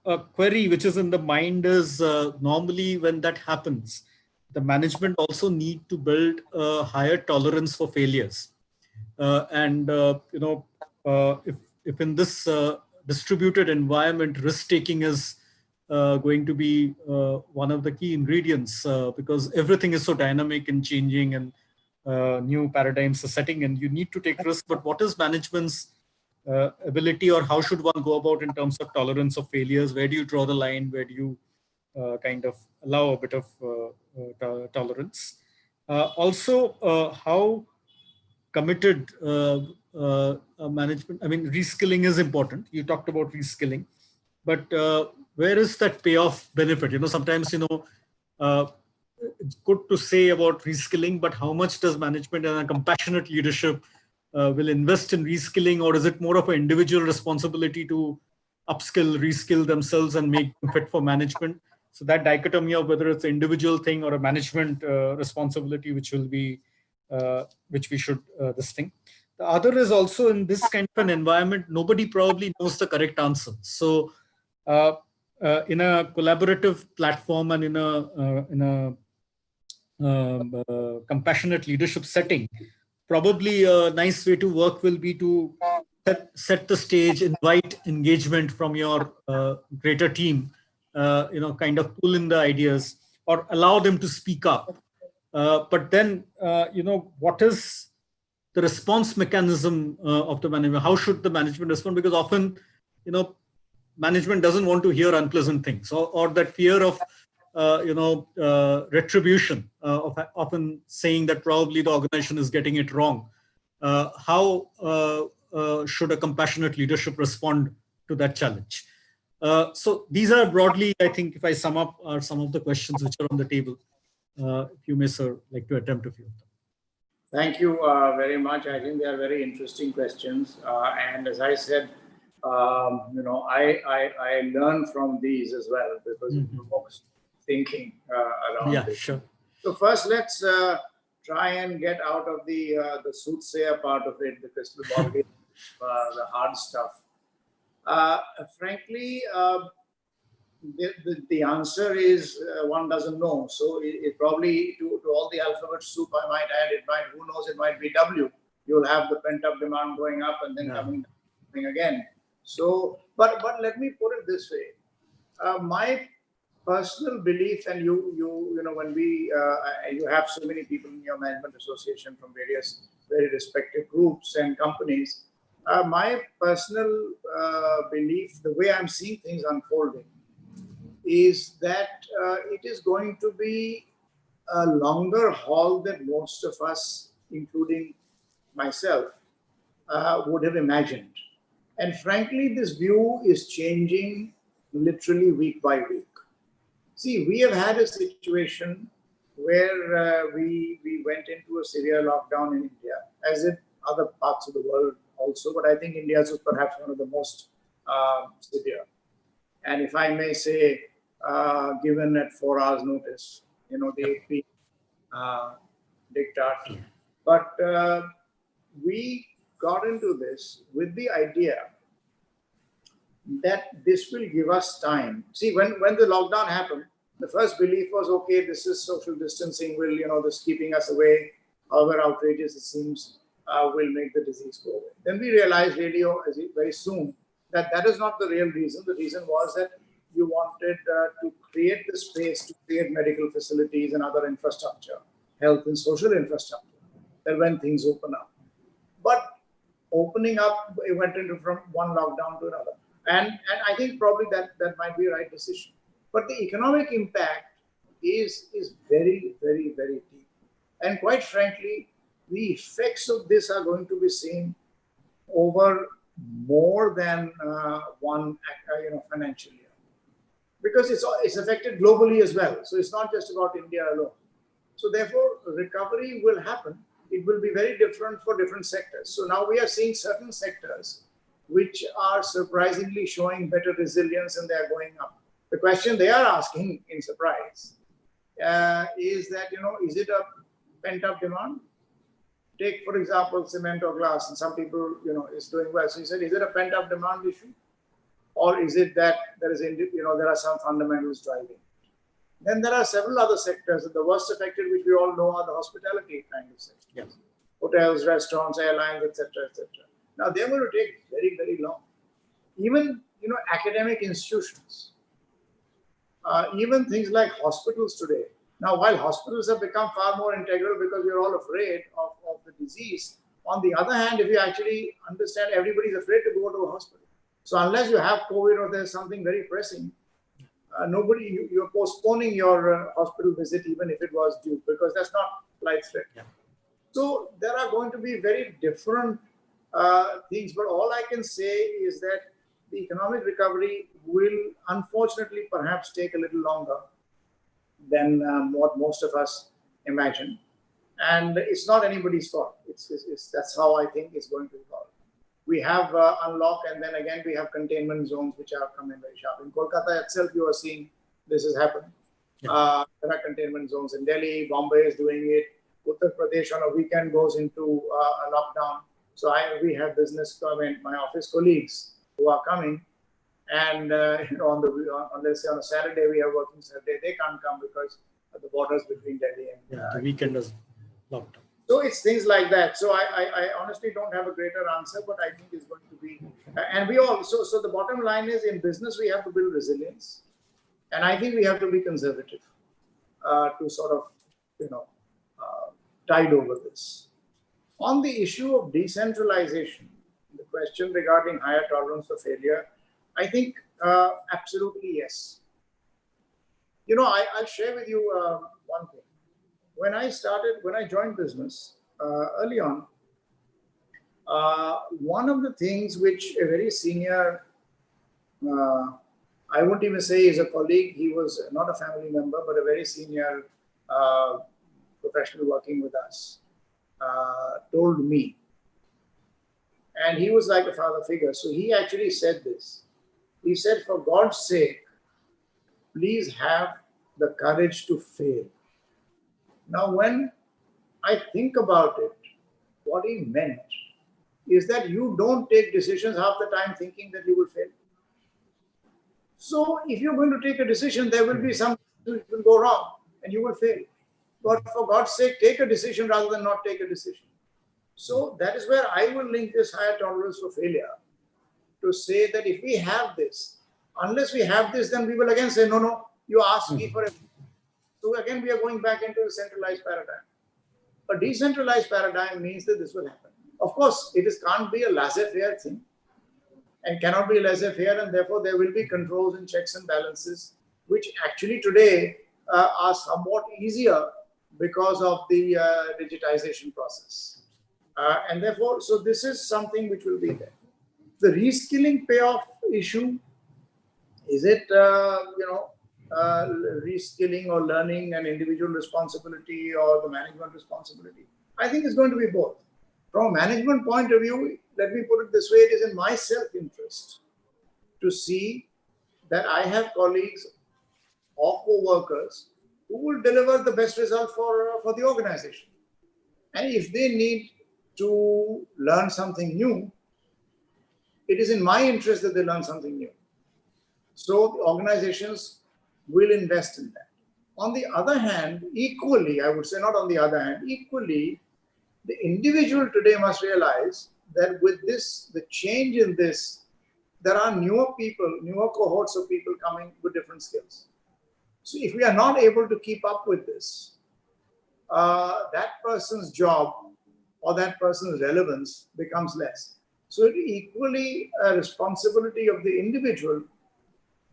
A query which is in the mind is normally when that happens, the management also need to build a higher tolerance for failures. If in this distributed environment, risk-taking is going to be one of the key ingredients because everything is so dynamic and changing and new paradigms are setting in. You need to take risks, but what is management's ability, or how should one go about in terms of tolerance of failures? Where do you draw the line? Where do you kind of allow a bit of tolerance? Also, how committed management, I mean, reskilling is important. You talked about reskilling, but where is that payoff benefit? Sometimes, it's good to say about reskilling, but how much does management and a compassionate leadership will invest in reskilling, or is it more of an individual responsibility to upskill, reskill themselves and make them fit for management? So that dichotomy of whether it's an individual thing or a management responsibility, which will be, which we should this thing. The other is also in this kind of an environment, nobody probably knows the correct answer. So in a collaborative platform and in a compassionate leadership setting, probably a nice way to work will be to set the stage, invite engagement from your greater team, kind of pull in the ideas or allow them to speak up. But then, what is the response mechanism of the management? How should the management respond? Because often, management doesn't want to hear unpleasant things, or that fear of retribution, of often saying that probably the organization is getting it wrong. How should a compassionate leadership respond to that challenge? So these are broadly, I think, if I sum up, are some of the questions which are on the table. If you may, sir, like to attempt a few of them. Thank you very much. I think they are very interesting questions. And as I said, I learn from these as well, because it provokes thinking around Yeah, this. sure. So first, let's try and get out of the soothsayer part of it, the crystal ball, the hard stuff. Frankly, the answer is one doesn't know. So it probably, to all the alphabet soup, I might add, who knows, it might be W. You'll have the pent-up demand going up and then coming again. So, but let me put it this way. My personal belief, and when you have so many people in your management association from various very respected groups and companies, my personal belief, the way I'm seeing things unfolding, is that it is going to be a longer haul than most of us, including myself, would have imagined. And frankly, this view is changing literally week by week. See, we have had a situation where we went into a severe lockdown in India, as in other parts of the world also, but I think India's was perhaps one of the most severe. And if I may say, given at 4 hours notice, the dictator. But we got into this with the idea that this will give us time. See, when the lockdown happened, the first belief was, okay, this is social distancing, will, this keeping us away, however outrageous it seems, will make the disease go away. Then we realized really very soon that is not the real reason. The reason was that you wanted to create the space to create medical facilities and other infrastructure, health and social infrastructure, that when things open up. But opening up, it went into from one lockdown to another. And I think probably that might be a right decision. But the economic impact is very, very, very deep. And quite frankly, the effects of this are going to be seen over more than one financial year. because it's affected globally as well. So it's not just about India alone. So therefore, recovery will happen. It will be very different for different sectors. So now we are seeing certain sectors which are surprisingly showing better resilience, and they are going up. The question they are asking in surprise is that, is it a pent-up demand? Take, for example, cement or glass, and some people, is doing well. So he said, is it a pent-up demand issue? Or is it that there are some fundamentals driving? Then there are several other sectors, and the worst affected, which we all know, are the hospitality kind of sectors. Yes. Hotels, restaurants, airlines, etc., etc. Now they're going to take very, very long. Even academic institutions, even things like hospitals today. Now, while hospitals have become far more integral because we're all afraid of the disease, on the other hand, if you actually understand, everybody's afraid to go to a hospital. So unless you have COVID or there's something very pressing, you're postponing your hospital visit even if it was due, because that's not life-threatening. Yeah. So there are going to be very different things, but all I can say is that the economic recovery will unfortunately perhaps take a little longer than what most of us imagine. And it's not anybody's fault. That's how I think it's going to evolve. We have unlock, and then again we have containment zones which are coming very sharp. In Kolkata itself, you are seeing this is happening. Yeah. There are containment zones in Delhi. Bombay is doing it. Uttar Pradesh on a weekend goes into a lockdown. So we have my office colleagues who are coming, and let's say on a Saturday we are working Saturday, they can't come because of the borders between Delhi and the weekend is locked down. So it's things like that. So I honestly don't have a greater answer, but I think it's going to be, and we all, so the bottom line is, in business we have to build resilience, and I think we have to be conservative to sort of, tide over this. On the issue of decentralization, the question regarding higher tolerance for failure, I think absolutely yes. I'll share with you one thing. When I joined business early on, one of the things which a very senior, I won't even say he's a colleague, he was not a family member, but a very senior professional working with us, told me. And he was like a father figure. So he actually said this. He said, for God's sake, please have the courage to fail. Now, when I think about it, what he meant is that you don't take decisions half the time thinking that you will fail. So if you're going to take a decision, there will be something that will go wrong and you will fail. But for God's sake, take a decision rather than not take a decision. So that is where I will link this higher tolerance for failure, to say that if we have this, unless we have this, then we will again say, no, you ask me for it. So again, we are going back into a centralized paradigm. A decentralized paradigm means that this will happen. Of course, can't be a laissez-faire thing, and cannot be laissez-faire, and therefore there will be controls and checks and balances, which actually today are somewhat easier because of the digitization process. And therefore, so this is something which will be there. The reskilling payoff issue, is it, reskilling or learning an individual responsibility or the management responsibility? I think it's going to be both. From a management point of view, let me put it this way, it is in my self-interest to see that I have colleagues or co-workers who will deliver the best result for the organization. And if they need to learn something new, it is in my interest that they learn something new. So the organizations will invest in that. On the other hand, equally, I would say not on the other hand, equally, the individual today must realize that with this, the change in this, there are newer people, newer cohorts of people coming with different skills. So if we are not able to keep up with this, that person's job or that person's relevance becomes less. So it is equally a responsibility of the individual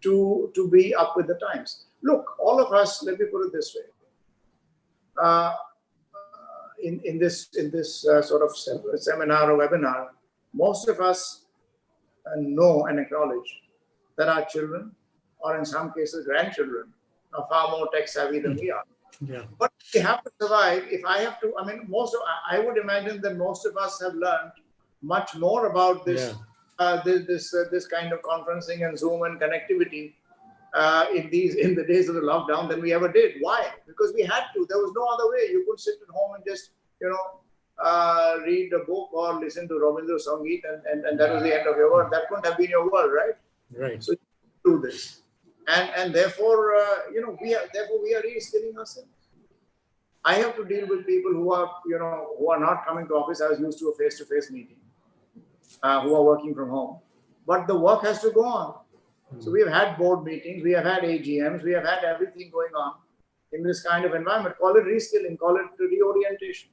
to be up with the times. Look, all of us, let me put it this way. In this sort of seminar or webinar, most of us know and acknowledge that our children or in some cases grandchildren, are far more tech savvy than we are. Yeah. But we have to survive. If I have to, I mean, I would imagine that most of us have learned much more about this, this kind of conferencing and Zoom and connectivity in the days of the lockdown than we ever did. Why? Because we had to. There was no other way. You could sit at home and just, read a book or listen to Rabindra Sangeet, and that was the end of your world. That couldn't have been your world, right? Right. So you do this, and therefore, we are reskilling ourselves. I have to deal with people who are not coming to office. I was used to a face-to-face meeting, who are working from home, but the work has to go on. So we have had board meetings, we have had AGMs, we have had everything going on in this kind of environment. Call it reskilling, call it reorientation.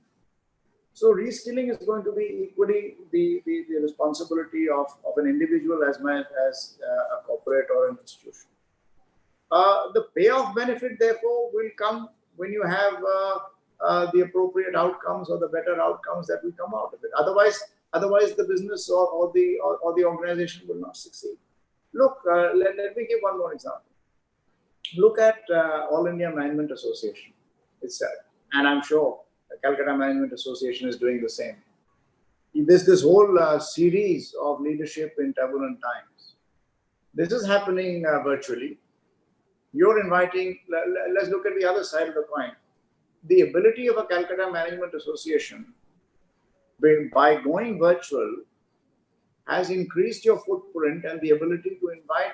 So reskilling is going to be equally the responsibility of an individual as much as a corporate or an institution. The payoff benefit, therefore, will come when you have the appropriate outcomes or the better outcomes that will come out of it. Otherwise, the business or the organization will not succeed. Look, let me give one more example. Look at All India Management Association itself, and I'm sure the Calcutta Management Association is doing the same. This whole series of leadership in turbulent times. This is happening virtually. You're inviting, let's look at the other side of the coin. The ability of a Calcutta Management Association by going virtual has increased your footprint and the ability to invite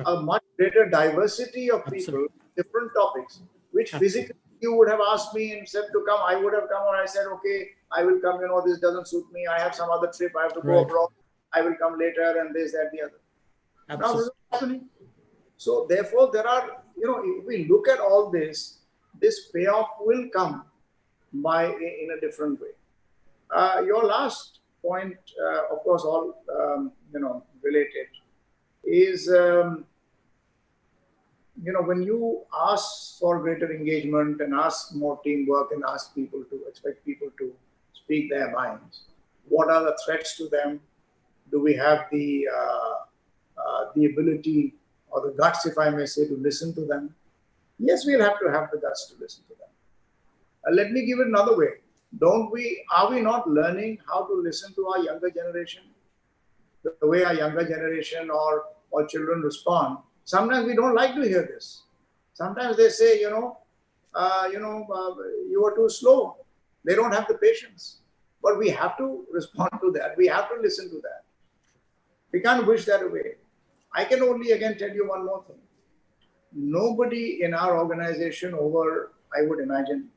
a much greater diversity of people, different topics, which physically you would have asked me and said to come, I would have come, or I said, okay, I will come, this doesn't suit me, I have some other trip, I have to go abroad, I will come later, and this, that, the other. Now this is happening. So therefore, there are, if we look at all this, this payoff will come in a different way. Your last point, of course, all related, is when you ask for greater engagement and ask more teamwork and expect people to speak their minds, what are the threats to them? Do we have the ability or the guts, if I may say, to listen to them? Yes, we'll have to have the guts to listen to them. Let me give it another way. Are we not learning how to listen to our younger generation? The way our younger generation or children respond. Sometimes we don't like to hear this. Sometimes they say, you are too slow. They don't have the patience. But we have to respond to that. We have to listen to that. We can't wish that away. I can only again tell you one more thing. Nobody in our organization over, I would imagine,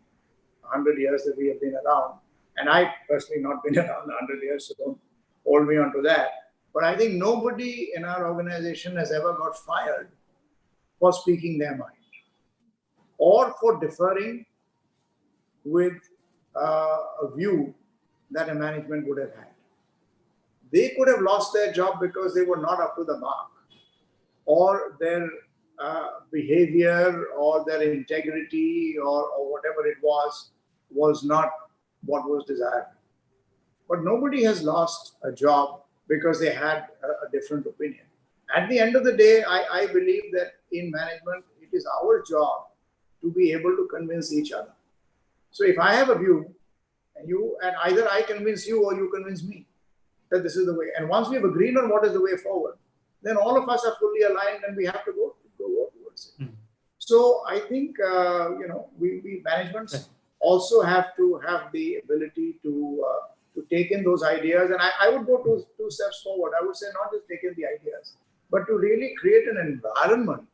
100 years that we have been around, and I personally not been around 100 years, so don't hold me onto that. But I think nobody in our organization has ever got fired for speaking their mind or for differing with a view that a management would have had. They could have lost their job because they were not up to the mark, or their behavior or their integrity or whatever it was not what was desired. But nobody has lost a job because they had a different opinion. At the end of the day, I believe that in management, it is our job to be able to convince each other. So if I have a view, and either I convince you or you convince me that this is the way. And once we have agreed on what is the way forward, then all of us are fully aligned and we have to go towards it. So I think, we management also have to have the ability to take in those ideas. And I would go two steps forward. I would say not just take in the ideas, but to really create an environment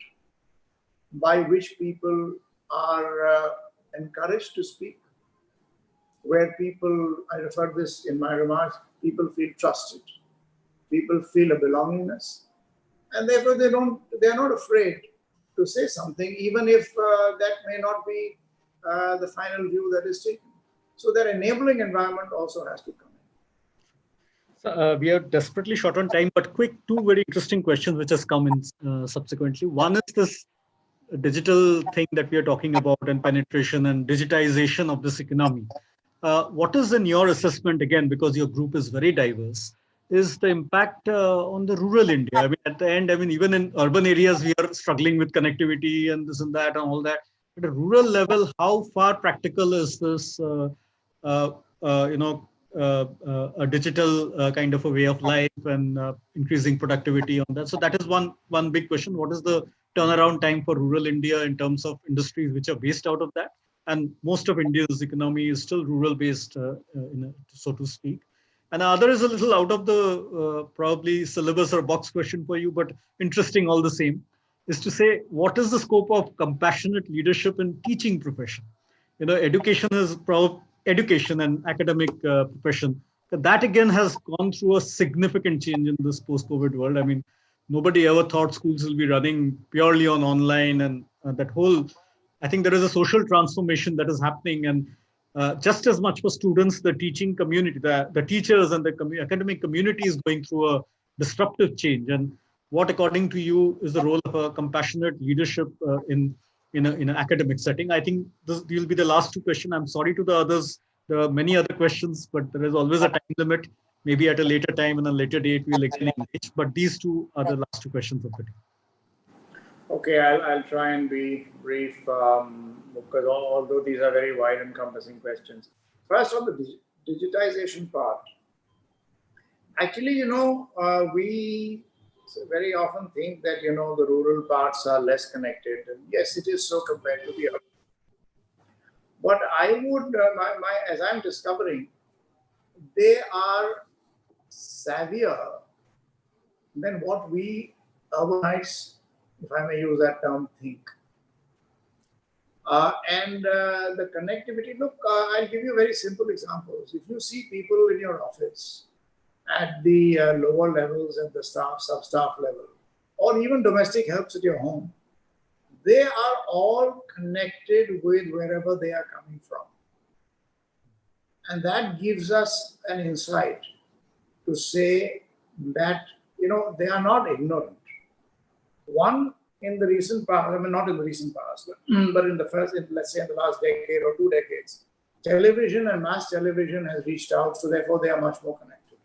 by which people are encouraged to speak, where people, I referred this in my remarks, people feel trusted, people feel a belongingness, and therefore they are not afraid to say something, even if that may not be the final view that is taken. So that enabling environment also has to come in. So, we are desperately short on time, but quick, two very interesting questions which has come in subsequently. One is this digital thing that we are talking about and penetration and digitization of this economy. What is in your assessment, again, because your group is very diverse, is the impact on the rural India. I mean, at the end, I mean, even in urban areas, we are struggling with connectivity and this and that and all that. At a rural level, how far practical is this, uh, you know, a digital kind of a way of life and increasing productivity on that? So that is one big question. What is the turnaround time for rural India in terms of industries which are based out of that? And most of India's economy is still rural based, so to speak. And the other is a little out of the probably syllabus or box question for you, but interesting all the same, is to say, what is the scope of compassionate leadership in teaching profession? You know, education is education and academic profession. That again has gone through a significant change in this post-COVID world. I mean, nobody ever thought schools will be running purely on online and that whole, I think there is a social transformation that is happening, and just as much for students, the teaching community, the teachers and the academic community is going through a disruptive change. And what, according to you, is the role of a compassionate leadership in an academic setting? I think these will be the last two questions. I'm sorry to the others. There are many other questions, but there is always a time limit. Maybe at a later time and a later date, we'll again engage. But these two are the last two questions of the day. Okay, I'll try and be brief because although these are very wide encompassing questions. First, on the digitization part, actually, you know, we very often think that, you know, the rural parts are less connected. And yes, it is so compared to the urban. But I would, as I'm discovering, they are savvier than what we urbanites, if I may use that term, think. And the connectivity, look, I'll give you very simple examples. If you see people in your office at the lower levels, at the staff, sub-staff level, or even domestic helps at your home, they are all connected with wherever they are coming from. And that gives us an insight to say that, you know, they are not ignorant. One, in the recent past, I mean, not in the recent past, but in the first, let's say in the last decade or 2 decades, television and mass television has reached out, so therefore they are much more connected.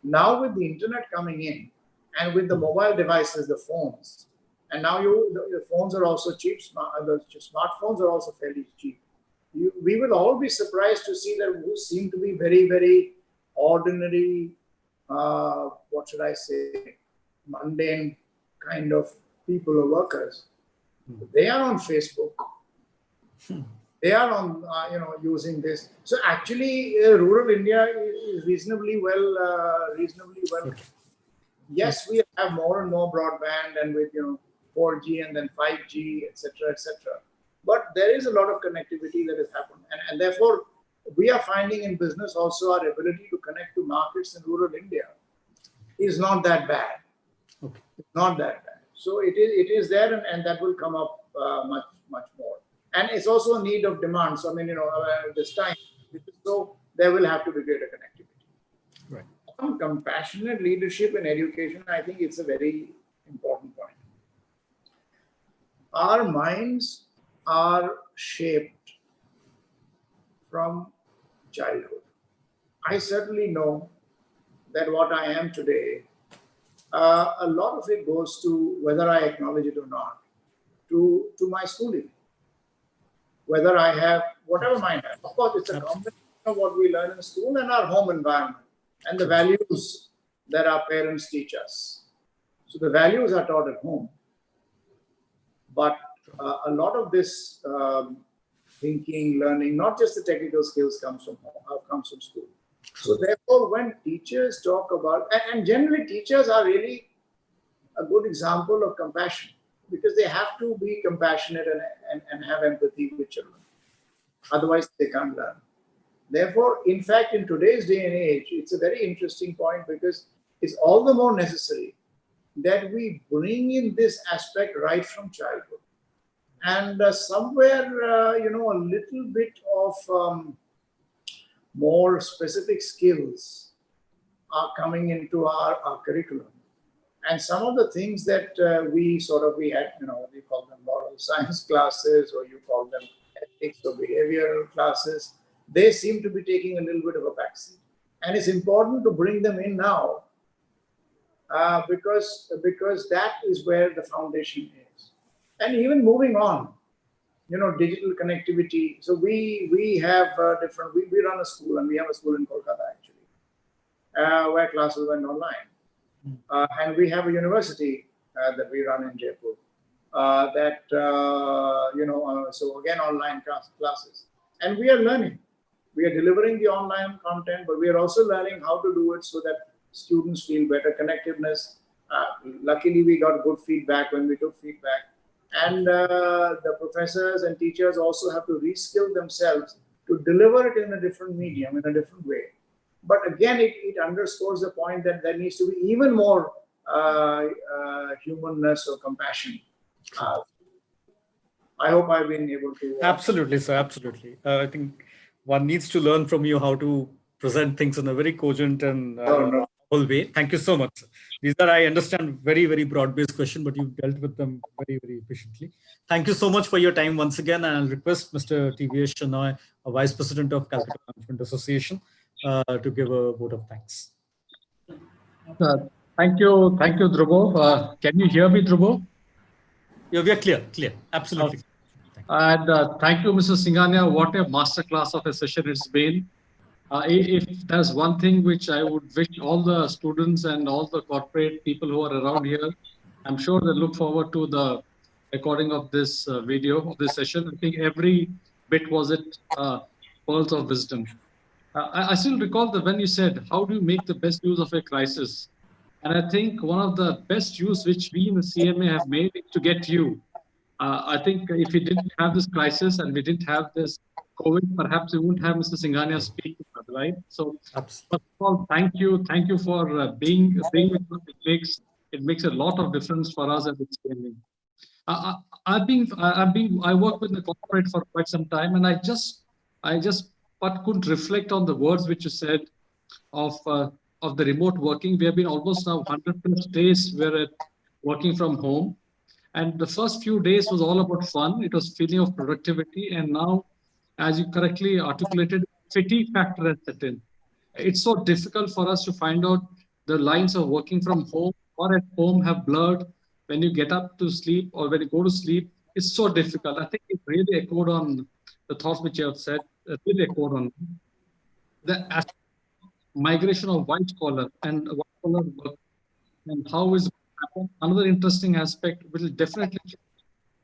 Now with the internet coming in and with the mobile devices, the phones, and now the phones are also cheap, the smartphones are also fairly cheap. We will all be surprised to see that who seem to be very, very ordinary, what should I say, mundane kind of people or workers. They are on Facebook. They are on, you know, using this. So actually, rural India is reasonably well. Yes, we have more and more broadband, and with, you know, 4G and then 5G, etc., etc. But there is a lot of connectivity that has happened, and therefore we are finding in business also our ability to connect to markets in rural India is not that bad. Okay. It's not that bad. So it is there, and that will come up much more. And it's also a need of demand. So I mean, you know, this time, so there will have to be greater connectivity. Right. On compassionate leadership in education, I think it's a very important point. Our minds are shaped from childhood. I certainly know that what I am today, a lot of it goes to, whether I acknowledge it or not, to my schooling. Whether I have, whatever mine have. Of course, it's a combination of what we learn in school and our home environment and the values that our parents teach us. So the values are taught at home. But a lot of this thinking, learning, not just the technical skills comes from home, comes from school. So therefore, when teachers talk about, and generally teachers are really a good example of compassion, because they have to be compassionate and have empathy with children. Otherwise, they can't learn. Therefore, in fact, in today's day and age, it's a very interesting point, because it's all the more necessary that we bring in this aspect right from childhood. And somewhere, you know, a little bit of more specific skills are coming into our curriculum. And some of the things that we had, you know, we call them moral science classes, or you call them ethics or behavioral classes, they seem to be taking a little bit of a backseat. And it's important to bring them in now, because that is where the foundation is. And even moving on, you know, digital connectivity. So we have different. We run a school, and we have a school in Kolkata actually, where classes went online, and we have a university that we run in Jaipur. So again, online classes, and we are learning. We are delivering the online content, but we are also learning how to do it so that students feel better connectiveness. Luckily, we got good feedback when we took feedback. And the professors and teachers also have to reskill themselves to deliver it in a different medium, in a different way. But again, it underscores the point that there needs to be even more humanness or compassion. I hope I've been able to. Absolutely, sir. Absolutely. I think one needs to learn from you how to present things in a very cogent and whole way. Thank you so much. These are, I understand, very, very broad-based question, but you've dealt with them very, very efficiently. Thank you so much for your time once again. And I'll request Mr. TVS Shenoy, a Vice President of Calcutta Management Association, to give a vote of thanks. Thank you, Dhruba. Can you hear me, Dhruba? Yeah, we are clear, absolutely. And thank you, Mr. Singhania. What a masterclass of a session it's been. If there's one thing which I would wish all the students and all the corporate people who are around here, I'm sure they look forward to the recording of this video of this session. I think every bit was it pearls of wisdom. I still recall that when you said, how do you make the best use of a crisis? And I think one of the best use which we in the CMA have made is to get you. I think if we didn't have this crisis and we didn't have this COVID, perhaps we wouldn't have Mr. Singhania speaking, right? So, first of all, thank you for being with us. It makes a lot of difference for us at the CMA. I work with the corporate for quite some time, and I just but couldn't reflect on the words which you said of the remote working. We have been almost now 100+ days we're working from home. And the first few days was all about fun. It was feeling of productivity. And now, as you correctly articulated, fatigue factor has set in. It's so difficult for us to find out the lines of working from home or at home have blurred when you get up to sleep or when you go to sleep. It's so difficult. I think it really echoed on the thoughts which you have said. It really echoed on the migration of white collar and white collar work and how is happen. Another interesting aspect will definitely change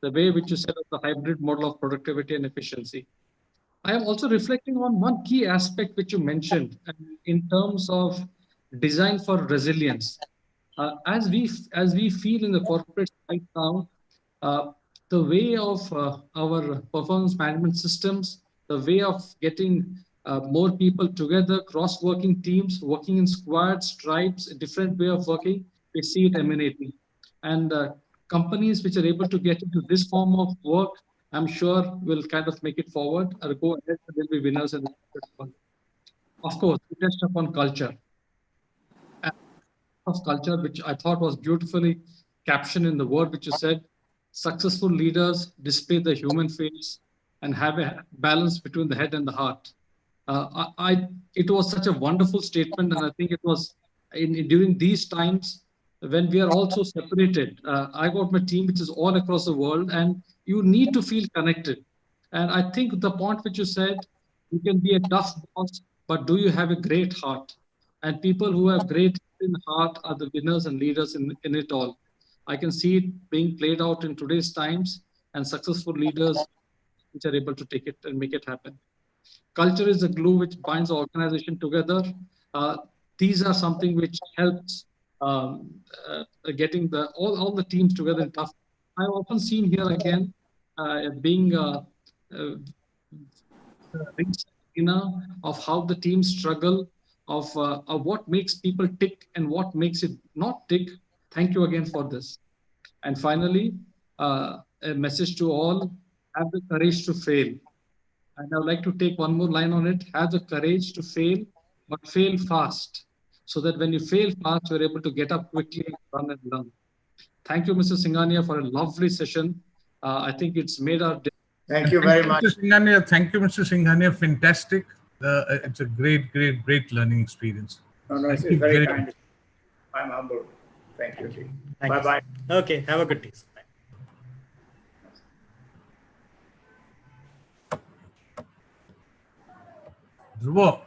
the way which you set up the hybrid model of productivity and efficiency. I am also reflecting on one key aspect which you mentioned in terms of design for resilience. As we feel in the corporate right now, the way of our performance management systems, the way of getting more people together, cross-working teams, working in squads, tribes, a different way of working, we see it emanating. And companies which are able to get into this form of work, I'm sure will kind of make it forward or go ahead and they'll be winners in the world. Of course, we touched upon culture. Of culture, which I thought was beautifully captioned in the word which you said, successful leaders display the human face and have a balance between the head and the heart. It was such a wonderful statement, and I think it was during these times when we are also separated. I got my team which is all across the world, and you need to feel connected. And I think the point which you said, you can be a tough boss, but do you have a great heart? And people who have great in heart are the winners and leaders in it all. I can see it being played out in today's times, and successful leaders which are able to take it and make it happen. Culture is the glue which binds the organization together. These are something which helps getting all the teams together in tough. I've often seen here again being of how the teams struggle, of what makes people tick and what makes it not tick. Thank you again for this. And finally, a message to all: have the courage to fail. And I would like to take one more line on it. Have the courage to fail, but fail fast, so that when you fail fast, you're able to get up quickly, run and learn. Thank you, Mr. Singhania, for a lovely session. I think it's made our day. Thank you very much. Thank you, Mr. Singhania. Fantastic. It's a great learning experience. No, it's very kind. I'm humbled. Thank you. Thank you. Bye-bye. Okay, have a good day. Bye. Dhruba.